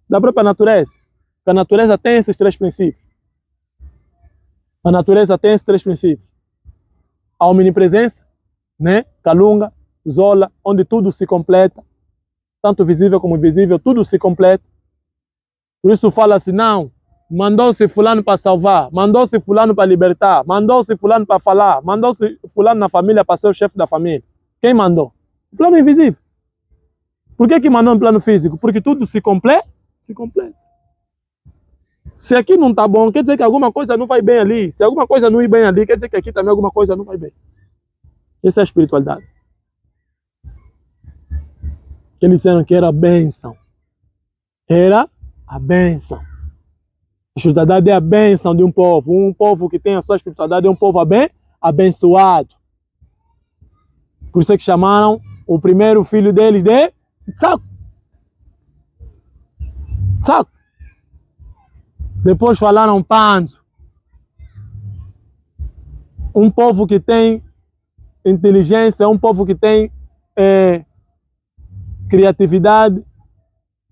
[SPEAKER 1] da própria natureza. Porque a natureza tem esses três princípios. A natureza tem esses três princípios. A omnipresença, né? Calunga, Zola, onde tudo se completa, tanto visível como invisível, tudo se completa. Por isso fala assim, não, mandou-se fulano para salvar, mandou-se fulano para libertar, mandou-se fulano para falar, mandou-se fulano na família para ser o chefe da família. Quem mandou? O plano invisível. Por que mandou no plano físico? Porque tudo se completa, se completa. Se aqui não está bom, quer dizer que alguma coisa não vai bem ali. Se alguma coisa não ir bem ali, quer dizer que aqui também alguma coisa não vai bem. Essa é a espiritualidade. Eles disseram que era a bênção. Era a bênção. A espiritualidade é a bênção de um povo. Um povo que tem a sua espiritualidade é um povo abençoado. Por isso é que chamaram o primeiro filho deles de Tsaco. Tsaco. Depois falaram Panzo. Um povo que tem inteligência, um povo que tem criatividade,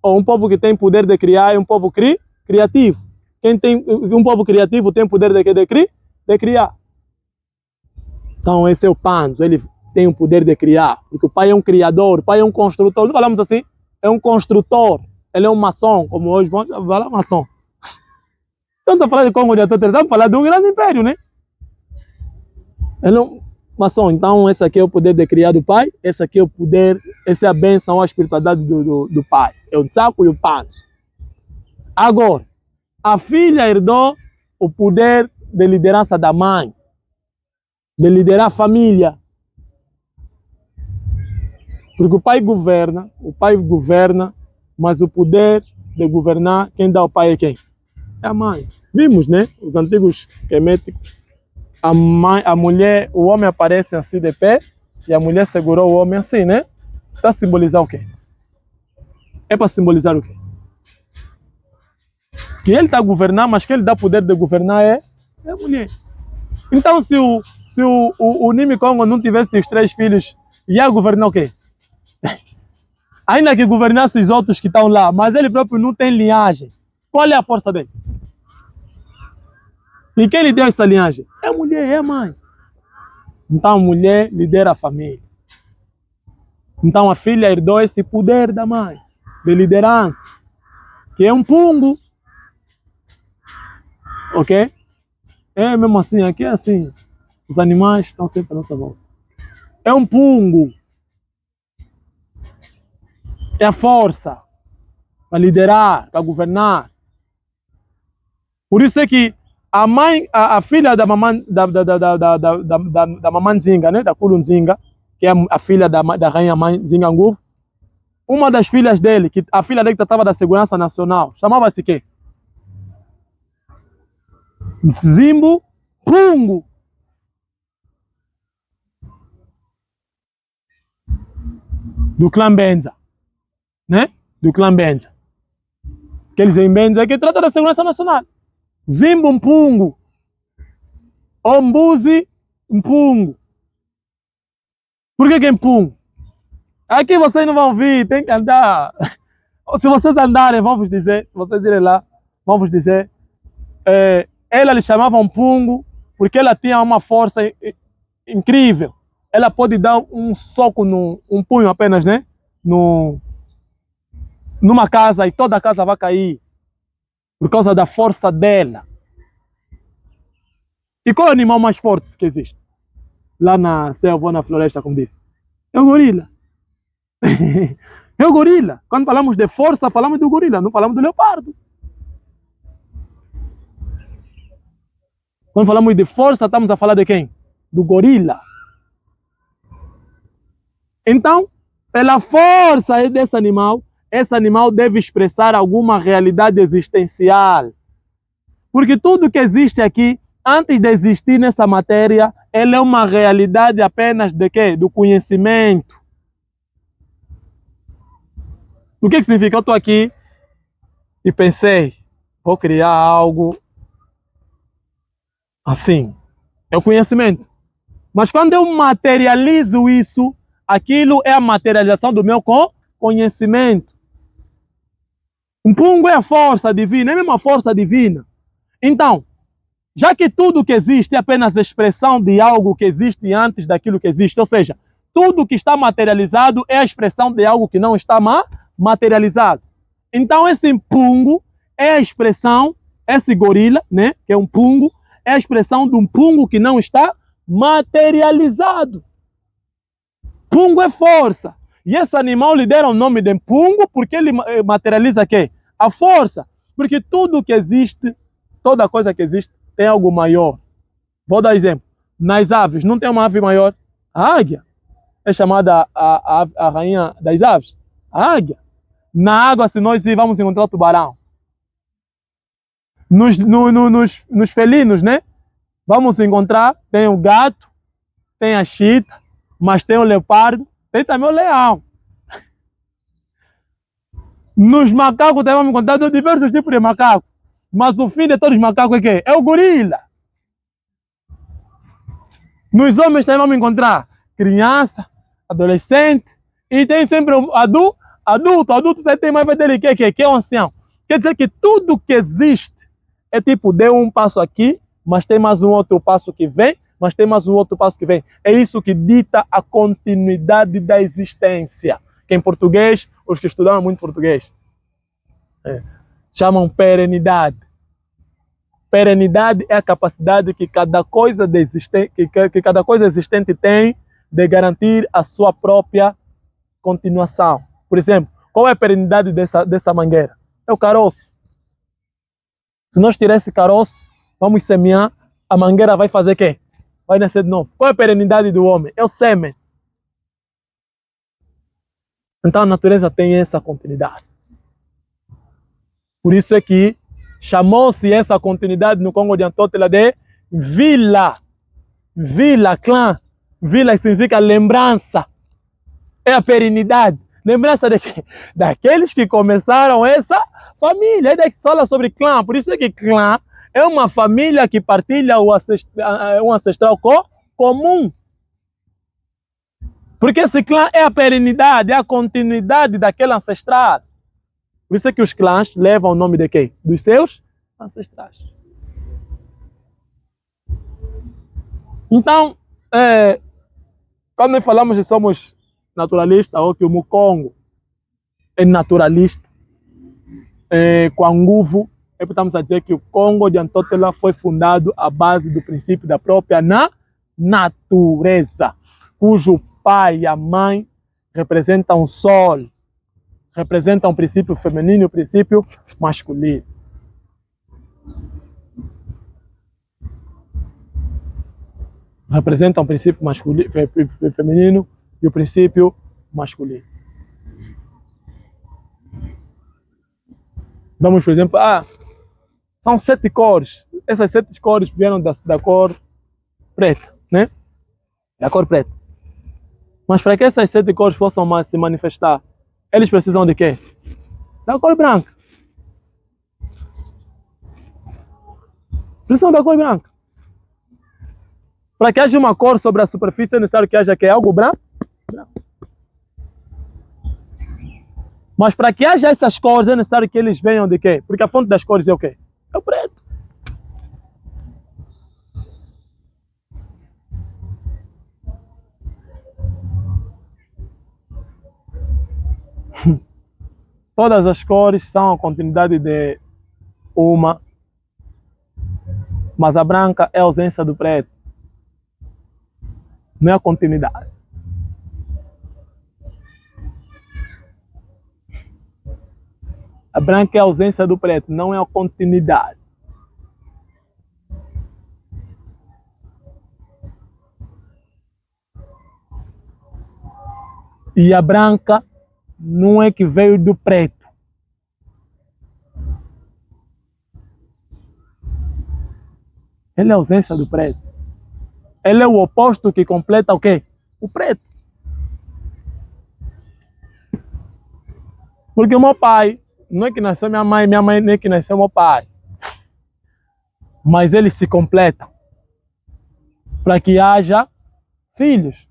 [SPEAKER 1] ou um povo que tem poder de criar, é um povo criativo. Um povo criativo tem poder de criar. Então esse é o Panzo, ele tem o poder de criar, porque o pai é um criador, o pai é um construtor, não falamos assim? É um construtor, ele é um maçom, como hoje vamos falar maçom. Então estamos falando de Congo de Atotere, estamos falando de um grande império, né? Ele é um maçom, então esse aqui é o poder de criar do pai, esse aqui é o poder, essa é a bênção, a espiritualidade do pai, é o Tsaco e o Panzo. Agora, a filha herdou o poder de liderança da mãe, de liderar a família. Porque o pai governa, mas o poder de governar, quem dá ao pai é quem? É a mãe. Vimos, né? Os antigos queméticos. A mulher, o homem aparece assim de pé, e a mulher segurou o homem assim, né? Para simbolizar o quê? É para simbolizar o quê? Que ele está a governar, mas quem lhe dá poder de governar é a mulher. Então, se o Nimi Congo não tivesse os 3 filhos, ia governar o quê? Ainda que governasse os outros que estão lá, mas ele próprio não tem linhagem. Qual é a força dele? E quem lhe deu essa linhagem? É a mulher, é a mãe. Então a mulher lidera a família. Então a filha herdou esse poder da mãe, de liderança, que é um pungo. Ok? É mesmo assim, aqui é assim. Os animais estão sempre à nossa volta. É um pungo. É a força para liderar, para governar. Por isso é que a mãe, a filha da mamãe, da mamãe Nzinga, né, da Kulu Nzinga, que é a filha da rainha mãe Nzinga Nguvu, uma das filhas dele, que a filha dele que tratava da segurança nacional, chamava-se quê? Nzimbo Pungo. Do clã Benza, né? Do clã Benza. Aqueles em Benza que trata da segurança nacional. Zimbo Mpungu. Ombuzi Mpungu. Por que é Mpungu? Aqui vocês não vão vir, tem que andar. Se vocês andarem, vamos dizer, se vocês irem lá, vamos dizer, ela lhe chamava Mpungu porque ela tinha uma força incrível. Ela pode dar um soco, um punho apenas, né? Numa casa e toda a casa vai cair por causa da força dela. E qual é o animal mais forte que existe? Lá na selva ou na floresta, como disse? É o gorila. É o gorila. Quando falamos de força, falamos do gorila, não falamos do leopardo. Quando falamos de força, estamos a falar de quem? Do gorila. Então, pela força desse animal, esse animal deve expressar alguma realidade existencial. Porque tudo que existe aqui, antes de existir nessa matéria, ela é uma realidade apenas de quê? Do conhecimento. O que significa? Eu estou aqui e pensei, vou criar algo assim. É o conhecimento. Mas quando eu materializo isso, aquilo é a materialização do meu conhecimento. Um pungo é a força divina, é a mesma força divina. Então, já que tudo que existe é apenas a expressão de algo que existe antes daquilo que existe, ou seja, tudo que está materializado é a expressão de algo que não está materializado. Então, esse pungo é a expressão, esse gorila, né, que é um pungo, é a expressão de um pungo que não está materializado. Pungo é força. E esse animal lhe deram o nome de pungo porque ele materializa o quê? A força. Porque tudo que existe, toda coisa que existe, tem algo maior. Vou dar exemplo. Nas aves, não tem uma ave maior? A águia. É chamada a rainha das aves. A águia. Na água, se nós vamos encontrar o tubarão. Nos felinos, né? Vamos encontrar, tem o gato, tem a chita, mas tem o leopardo, tem também o leão. Nos macacos também vamos encontrar diversos tipos de macacos. Mas o fim de todos os macacos é quê? É o gorila. Nos homens também vamos encontrar criança, adolescente, e tem sempre um adulto. Adulto tem mais dele que é um ancião. Quer dizer que tudo que existe é tipo, deu um passo aqui, mas tem mais um outro passo que vem, mas tem mais um outro passo que vem. É isso que dita a continuidade da existência. Que em português, os que estudaram muito português, chamam perenidade. Perenidade é a capacidade que cada coisa existente tem de garantir a sua própria continuação. Por exemplo, qual é a perenidade dessa mangueira? É o caroço. Se nós tirar esse caroço, vamos semear, a mangueira vai fazer o quê? Vai nascer de novo. Qual é a perenidade do homem? É o sêmen. Então a natureza tem essa continuidade. Por isso é que chamou-se essa continuidade no Congo de Antótela de vila. Vila, clã. Vila significa lembrança. É a perenidade. Lembrança de quê? Daqueles que começaram essa família. É daqui que fala sobre clã. Por isso é que clã é uma família que partilha um ancestral comum. Porque esse clã é a perenidade, é a continuidade daquele ancestral. Por isso é que os clãs levam o nome de quem? Dos seus ancestrais. Então, quando nós falamos que somos naturalistas, ou que o Mukongo é naturalista, Kwanguvu, estamos a dizer que o Congo de Antótela foi fundado à base do princípio da própria natureza, cujo pai e a mãe representam o sol, representam o princípio feminino e o princípio masculino. Representam o princípio masculino, feminino e o princípio masculino. Vamos, por exemplo, são 7 cores. Essas 7 cores vieram da cor preta, né? Da cor preta. Mas para que essas 7 cores possam se manifestar, eles precisam de quê? Da cor branca. Precisam da cor branca. Para que haja uma cor sobre a superfície, é necessário que haja algo branco. Mas para que haja essas cores, é necessário que eles venham de quê? Porque a fonte das cores é o quê? É o preto. Todas as cores são a continuidade de uma, mas a branca é a ausência do preto. Não é a continuidade. A branca é a ausência do preto, não é a continuidade. E a branca não é que veio do preto. Ela é a ausência do preto. Ele é o oposto que completa o quê? O preto. Porque o meu pai, não é que nasceu minha mãe não é que nasceu meu pai. Mas eles se completam para que haja filhos.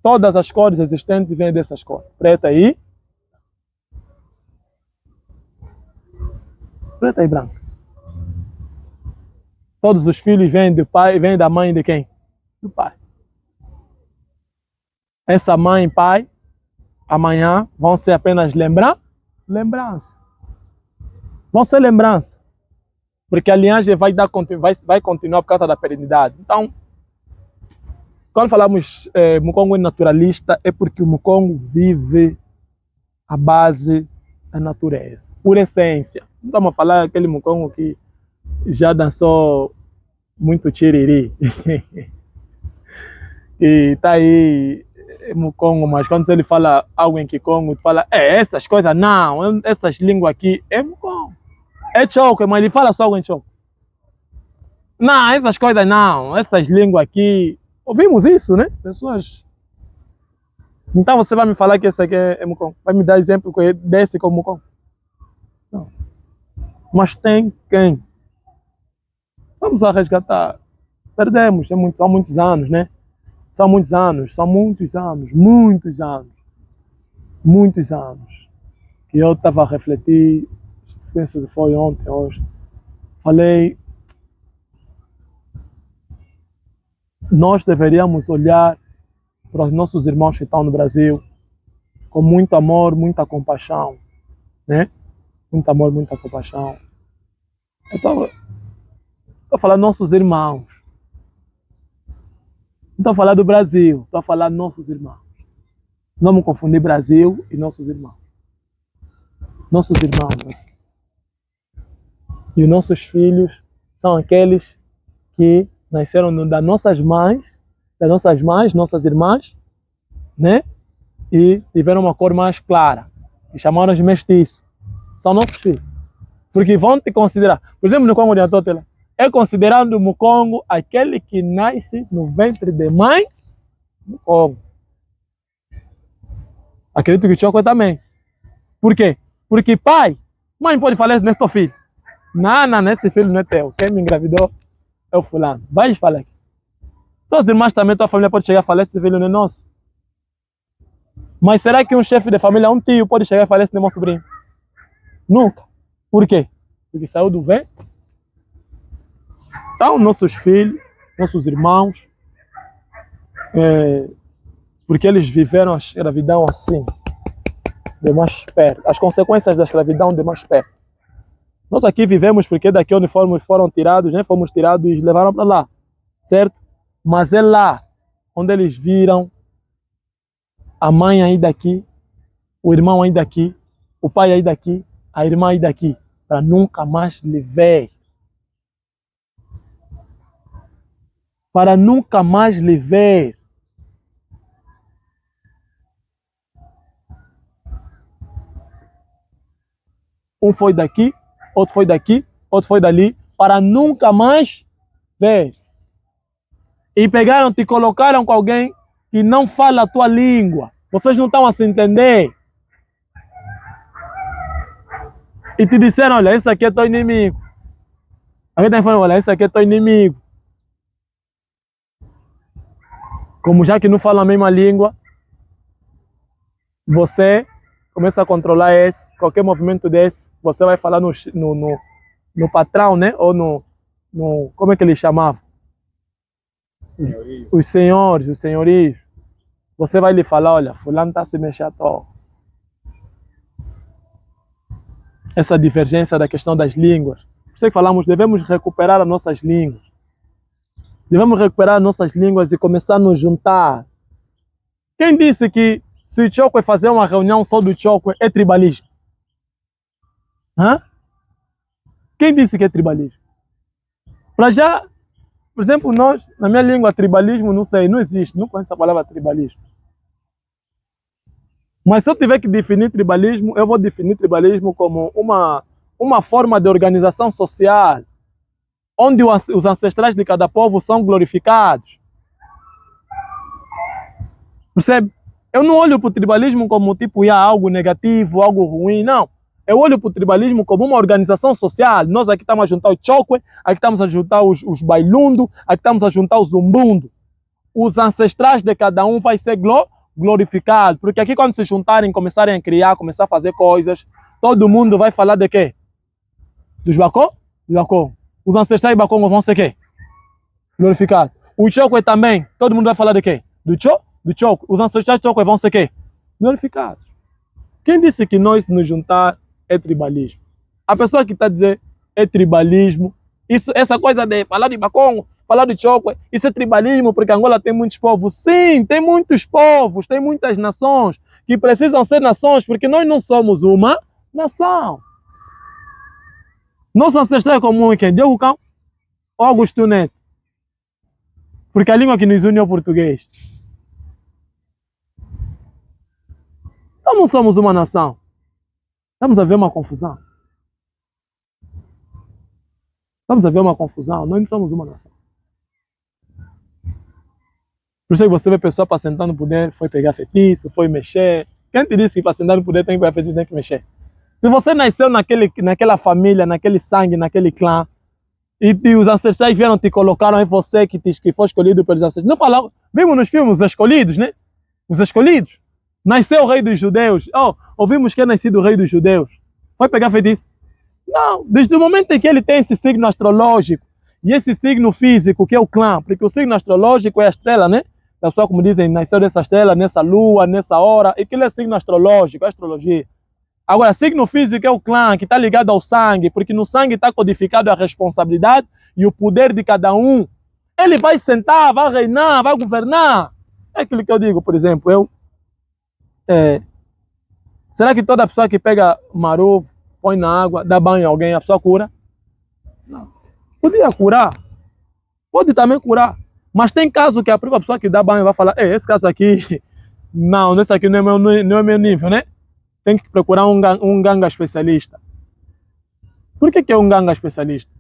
[SPEAKER 1] Todas as cores existentes vêm dessas cores, preta e Preta e branca. Todos os filhos vêm do pai, vêm da mãe de quem? Do pai. Essa mãe e pai, amanhã, vão ser apenas lembrança. Vão ser lembrança. Porque a linhagem vai continuar por causa da perenidade. Então, quando falamos Mukongo é naturalista, é porque o Mukongo vive a base da natureza, por essência. Não estamos a falar aquele Mukongo que já dançou muito tiriri. E está aí Mukongo, mas quando ele fala algo em Kikongo, ele fala, essas coisas não, essas línguas aqui, é Mukongo. É choco, mas ele fala só algo em choco. Não, essas coisas não, essas línguas aqui, ouvimos isso, né? Pessoas. Então você vai me falar que esse aqui é Mukongo, vai me dar exemplo desse como Mukongo? Não. Mas tem quem? Vamos a resgatar. Perdemos, são muitos anos, né? São muitos anos que eu estava a refletir, penso que foi ontem, hoje. Falei, nós deveríamos olhar para os nossos irmãos que estão no Brasil com muito amor, muita compaixão, né? Muito amor, muita compaixão. Eu estou a falar nossos irmãos. Não estou a falar do Brasil, estou a falar nossos irmãos. Não me confundir Brasil e nossos irmãos. Nossos irmãos. E os nossos filhos são aqueles que nasceram das nossas mães, nossas irmãs, né? E tiveram uma cor mais clara. E chamaram de mestiço. São nossos filhos. Porque vão te considerar. Por exemplo, no Congo de Antótela, é considerado o Mukongo aquele que nasce no ventre de mãe Mukongo. Acredito que o Choco também. Por quê? Porque pai, mãe pode falar nesse teu filho. Não, esse filho não é teu. Quem me engravidou é o fulano. Vai falar aqui. Todos os irmãos também, tua família pode chegar a falar, esse filho não é nosso. Mas será que um chefe de família, um tio, pode chegar a falar, esse não é meu sobrinho? Nunca. Por quê? Porque saiu do ventre. Então, nossos filhos, nossos irmãos, porque eles viveram a escravidão assim, de mais perto. As consequências da escravidão de mais perto. Nós aqui vivemos porque daqui onde foram tirados, né? Fomos tirados e levaram para lá, certo? Mas é lá onde eles viram a mãe aí daqui, o irmão aí daqui, o pai aí daqui, a irmã aí daqui, para nunca mais lhe ver. Para nunca mais lhe ver. Um foi daqui, outro foi daqui, outro foi dali, para nunca mais ver. E pegaram, te colocaram com alguém que não fala a tua língua. Vocês não estão a se entender. E te disseram, olha, esse aqui é teu inimigo. Alguém está falando, olha, esse aqui é teu inimigo. Como já que não falam a mesma língua, você começa a controlar esse, qualquer movimento desse, você vai falar no patrão, né? Ou no como é que ele chamava? Senhorio. Os senhores, os senhorios. Você vai lhe falar, olha, fulano está se mexendo à toa. Essa divergência da questão das línguas. Por isso que falamos, devemos recuperar as nossas línguas. Devemos recuperar as nossas línguas e começar a nos juntar. Quem disse que se o Choco é fazer uma reunião só do Choco é tribalismo? Hã? Quem disse que é tribalismo? Para já, por exemplo, nós, na minha língua, tribalismo, não sei, não existe, não conheço a palavra tribalismo. Mas se eu tiver que definir tribalismo, eu vou definir tribalismo como uma forma de organização social, onde os ancestrais de cada povo são glorificados. Percebe? Eu não olho para o tribalismo como tipo algo negativo, algo ruim, não. Eu olho para o tribalismo como uma organização social. Nós aqui estamos a juntar o Chokwe, aqui estamos a juntar os Bailundo, aqui estamos a juntar os Zumbundo. Os ancestrais de cada um vai ser glorificado. Porque aqui quando se juntarem, começarem a criar, começar a fazer coisas, todo mundo vai falar de quê? Dos Bacon. Os ancestrais de Bacon vão ser quê? Glorificados. O Chokwe também, todo mundo vai falar de quê? Do Chokwe. Os ancestrais de Chokwe vão ser quê? Glorificados. Quem disse que nós nos juntar é tribalismo? A pessoa que está a dizer é tribalismo, essa coisa de falar de Bacon, falar de Chokwe, isso é tribalismo porque Angola tem muitos povos. Sim, tem muitos povos, tem muitas nações que precisam ser nações porque nós não somos uma nação. Nosso ancestral comum é quem? Diogo Cão ou Augusto Neto? Porque a língua que nos une é o português. Então não somos uma nação. Estamos a ver uma confusão. Nós não somos uma nação. Por isso que você vê pessoa para sentar no poder, foi pegar feitiço, foi mexer. Quem te disse que para sentar no poder tem que pegar feitiço, tem que mexer? Se você nasceu naquela família, naquele sangue, naquele clã, e os ancestrais vieram te colocaram em você que foi escolhido pelos ancestrais. Não falam, vimos nos filmes os escolhidos, né? Os escolhidos. Nasceu o rei dos judeus. Ouvimos que é nascido o rei dos judeus. Foi pegar feitiço? Não. Desde o momento em que ele tem esse signo astrológico e esse signo físico, que é o clã, porque o signo astrológico é a estrela, né? A pessoa, como dizem, nasceu dessa estrela, nessa lua, nessa hora. E aquilo é signo astrológico, é astrologia. Agora, signo físico é o clã, que está ligado ao sangue, porque no sangue está codificado a responsabilidade e o poder de cada um. Ele vai sentar, vai reinar, vai governar. É aquilo que eu digo, por exemplo, será que toda pessoa que pega marovo, põe na água, dá banho em alguém, a pessoa cura? Não. Podia curar, pode também curar, mas tem caso que a própria pessoa que dá banho vai falar, esse caso aqui, não, esse aqui não é meu nível, né? Tem que procurar um ganga especialista. Por que é um ganga especialista?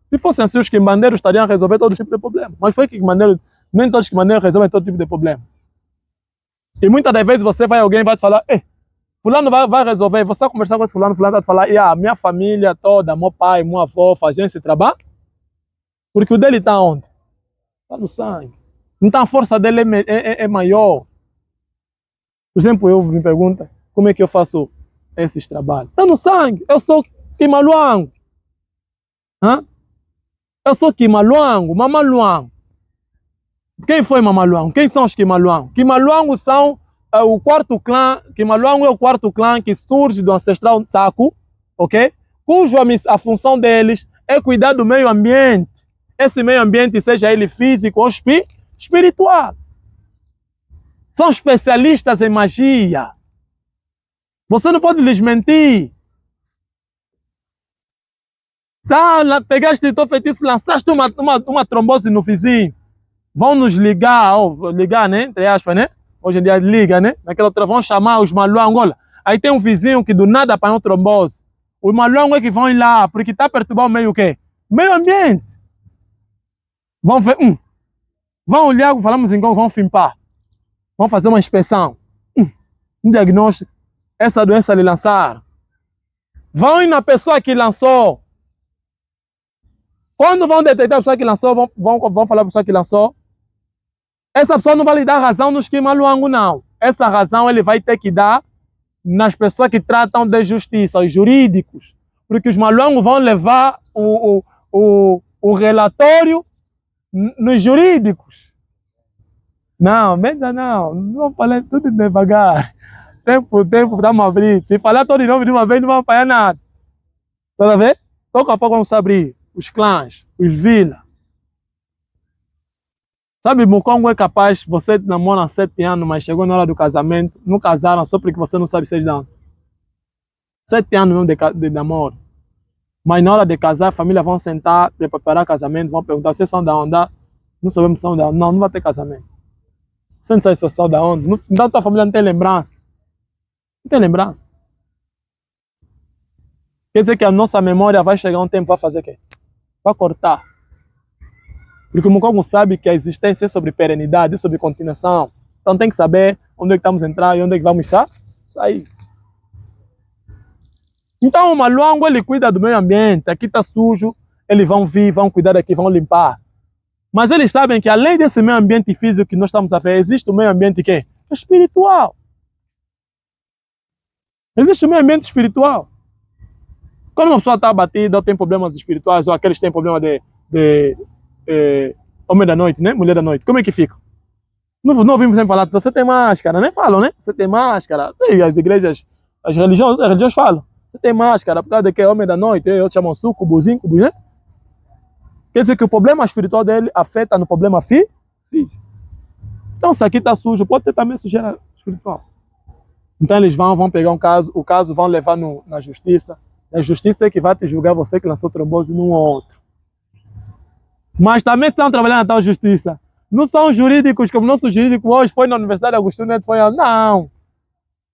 [SPEAKER 1] Se fossem assim, os quimbandeiros estariam a resolver todo tipo de problema. Mas foi que nem todos os quimbandeiros resolvem todo tipo de problema. E muitas das vezes alguém vai te falar, fulano vai resolver, você vai conversar com esse fulano vai te falar, minha família toda, meu pai, meu avô, fazem esse trabalho. Porque o dele está onde? Está no sangue. Então a força dele é maior. Por exemplo, eu me pergunto, como é que eu faço esses trabalhos? Está no sangue. Eu sou Kimaluango. Eu sou Kimaluango, Mamaluango. Quem foi Mamaluango? Quem são os Kimaluango? Kimaluango são o quarto clã. Kimaluango é o quarto clã que surge do ancestral Tsaku, ok? Cuja a função deles é cuidar do meio ambiente. Esse meio ambiente, seja ele físico ou espiritual. São especialistas em magia. Você não pode lhes mentir. Pegaste teu feitiço, lançaste uma trombose no vizinho. Vão nos ligar, né? Entre aspas, né? Hoje em dia liga, né? Naquela outra, vão chamar os maluangos. Aí tem um vizinho que do nada apanhou trombose. Os maluangos é que vão ir lá, porque está perturbando o meio o quê? Meio ambiente. Vão ver, vão olhar, falamos em vão fimpar. Vão fazer uma inspeção. Um diagnóstico. Essa doença lhe lançaram. Vão ir na pessoa que lançou. Quando vão detectar a pessoa que lançou, vão falar para a pessoa que lançou. Essa pessoa não vai lhe dar razão nos Kimaluango, não. Essa razão ele vai ter que dar nas pessoas que tratam de justiça, os jurídicos. Porque os Maluangos vão levar o relatório nos jurídicos. Não, não vamos falar tudo devagar. Tempo, dá-me abrir. Se falar todo de novo de uma vez, não vamos apanhar nada. Toda vez? Pouco a pouco vamos abrir. Os clãs, os vilas. Sabe, Mukongo é capaz, você namora há 7 anos, mas chegou na hora do casamento, não casaram só porque você não sabe ser de onde. 7 anos mesmo de namoro. Mas na hora de casar, a família vão sentar, preparar casamento, vão perguntar se são da onde. Não sabemos se são da onde. Não vai ter casamento. Você não sabe se são da onde. Então tua família não tem lembrança. Não tem lembrança. Quer dizer que a nossa memória vai chegar um tempo, vai fazer o quê? Vai cortar. Porque o Mukongo sabe que a existência é sobre perenidade, é sobre continuação. Então tem que saber onde é que estamos a entrar e onde é que vamos sair. Então o Maluango ele cuida do meio ambiente. Aqui está sujo, eles vão vir, vão cuidar daqui, vão limpar. Mas eles sabem que além desse meio ambiente físico que nós estamos a ver, existe o meio ambiente que é espiritual. Existe o meio ambiente espiritual. Quando uma pessoa está abatida ou tem problemas espirituais, ou aqueles que têm problema de homem da noite, né? Mulher da noite, como é que fica? Não ouvimos sempre falar, você tem máscara, nem falam, né? Você tem máscara. E as igrejas, as religiões falam. Você tem máscara, por causa de que é homem da noite, outros chamam sucubus, íncubus, né? Quer dizer que o problema espiritual dele afeta no problema físico. Então, se aqui está sujo, pode ter também sujeira espiritual. Então, eles vão pegar o caso vão levar na justiça. A justiça é que vai te julgar você que lançou trombose num ou outro. Mas também estão trabalhando na tal justiça. Não são jurídicos como nosso jurídico hoje foi na Universidade Agostinho Neto, não.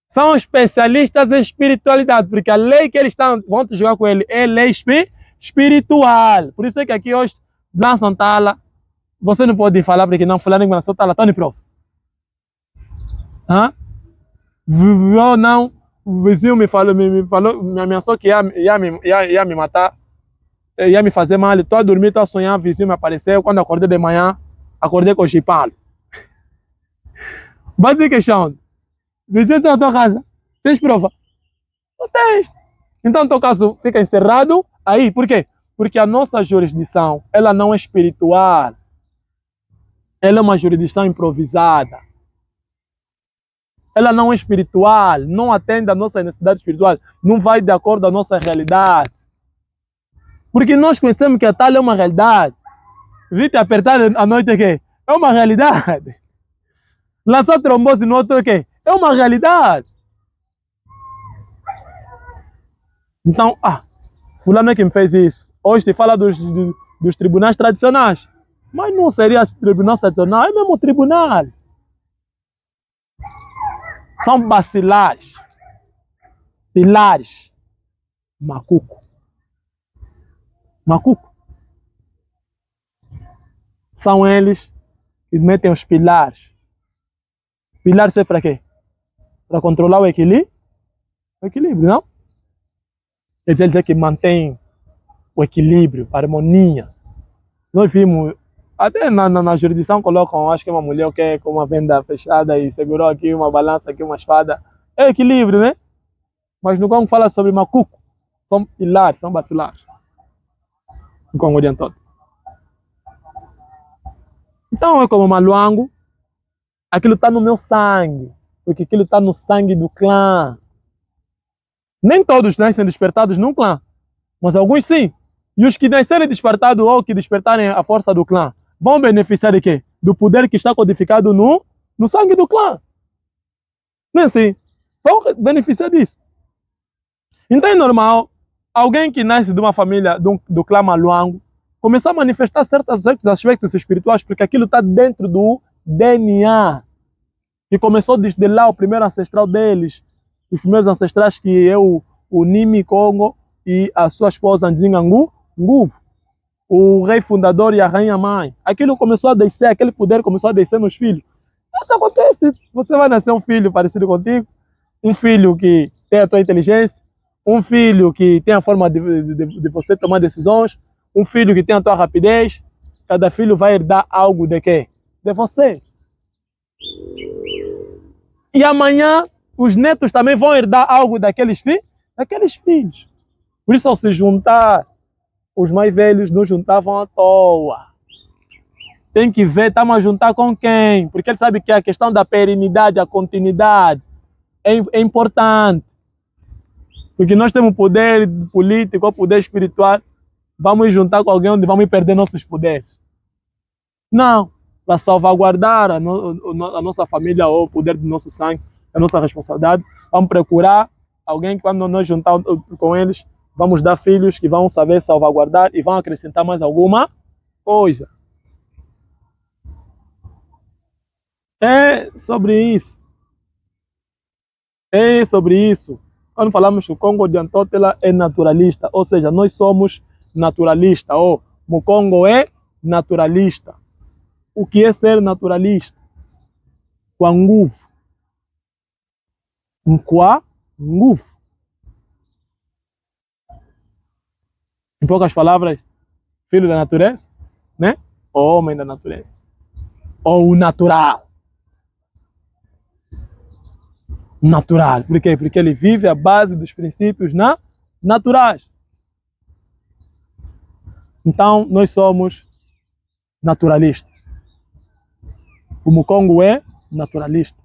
[SPEAKER 1] São especialistas em espiritualidade, porque a lei que eles vão te julgar com ele é lei espiritual. Por isso é que aqui hoje lançam tala. Você não pode falar porque não fulano que lançou tala, Tony Prof. Eu não, o vizinho me falou, me ameaçou que ia me matar, ia me fazer mal. Estou a dormir, estou a sonhar, o vizinho me apareceu. Quando acordei de manhã, acordei com o chipalo. Base questão, vizinho está na tua casa, tens prova? Não tens. Então, teu caso fica encerrado aí. Por quê? Porque a nossa jurisdição, ela não é espiritual. Ela é uma jurisdição improvisada. Ela não é espiritual, não atende à nossa necessidade espiritual, não vai de acordo com a nossa realidade. Porque nós conhecemos que a tal é uma realidade. Vi-te apertar à noite é que é uma realidade. Lançar trombose no outro é que é uma realidade. Então, fulano é que me fez isso. Hoje se fala dos tribunais tradicionais. Mas não seria tribunal tradicional, é mesmo tribunal. São bacilares, pilares, macuco. São eles que metem os pilares. Pilares é para quê? Para controlar o equilíbrio, não? Eles é que mantêm o equilíbrio, a harmonia. Nós vimos, até na jurisdição colocam, acho que é uma mulher que é com uma venda fechada e segurou aqui uma balança, aqui uma espada. É equilíbrio, né? Mas no Congo fala sobre macuco. São pilares, são bacilares. No Congo oriental. Então é como Maluango, aquilo está no meu sangue, porque aquilo está no sangue do clã. Nem todos nascem despertados num clã, mas alguns sim. E os que nascerem despertados ou que despertarem a força do clã, vão beneficiar de quê? Do poder que está codificado no sangue do clã. Não é assim? Vão beneficiar disso. Então é normal alguém que nasce de uma família do clã Maluango começar a manifestar certos aspectos espirituais, porque aquilo está dentro do DNA. E começou desde lá o primeiro ancestral deles, os primeiros ancestrais que é o Nimi Congo e a sua esposa Ndzinga Nguvu, o rei fundador e a rainha mãe. Aquilo começou a descer, aquele poder começou a descer nos filhos. Isso acontece. Você vai nascer um filho parecido contigo, um filho que tem a tua inteligência, um filho que tem a forma de você tomar decisões, um filho que tem a tua rapidez. Cada filho vai herdar algo de quê? De você. E amanhã os netos também vão herdar algo daqueles filhos. Por isso, ao se juntar, os mais velhos não juntavam à toa. Tem que ver, estamos a juntar com quem? Porque ele sabe que a questão da perenidade, a continuidade é importante. Porque nós temos poder político ou poder espiritual, vamos juntar com alguém onde vamos perder nossos poderes. Não, para salvaguardar a nossa família ou o poder do nosso sangue, a nossa responsabilidade, vamos procurar alguém que quando nós juntar com eles, vamos dar filhos que vão saber salvaguardar e vão acrescentar mais alguma coisa. É sobre isso. Quando falamos que o Congo de Antótela é naturalista, ou seja, nós somos naturalistas, ou o Congo é naturalista. O que é ser naturalista? Nguvu. Nguvu. Em poucas palavras, filho da natureza, né? Homem da natureza. Ou o natural. Natural. Por quê? Porque ele vive à base dos princípios naturais. Então, nós somos naturalistas. O Mukongo é naturalista.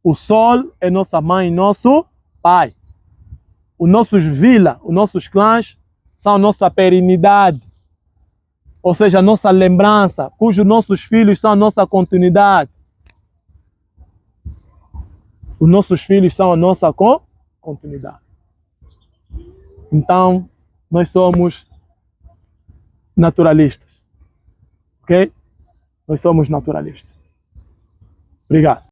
[SPEAKER 1] O sol é nossa mãe e nosso pai. Os nossos vilas, os nossos clãs são nossa perenidade. Ou seja, a nossa lembrança, cujos nossos filhos são a nossa continuidade. Os nossos filhos são a nossa continuidade. Então, nós somos naturalistas. Ok? Nós somos naturalistas. Obrigado.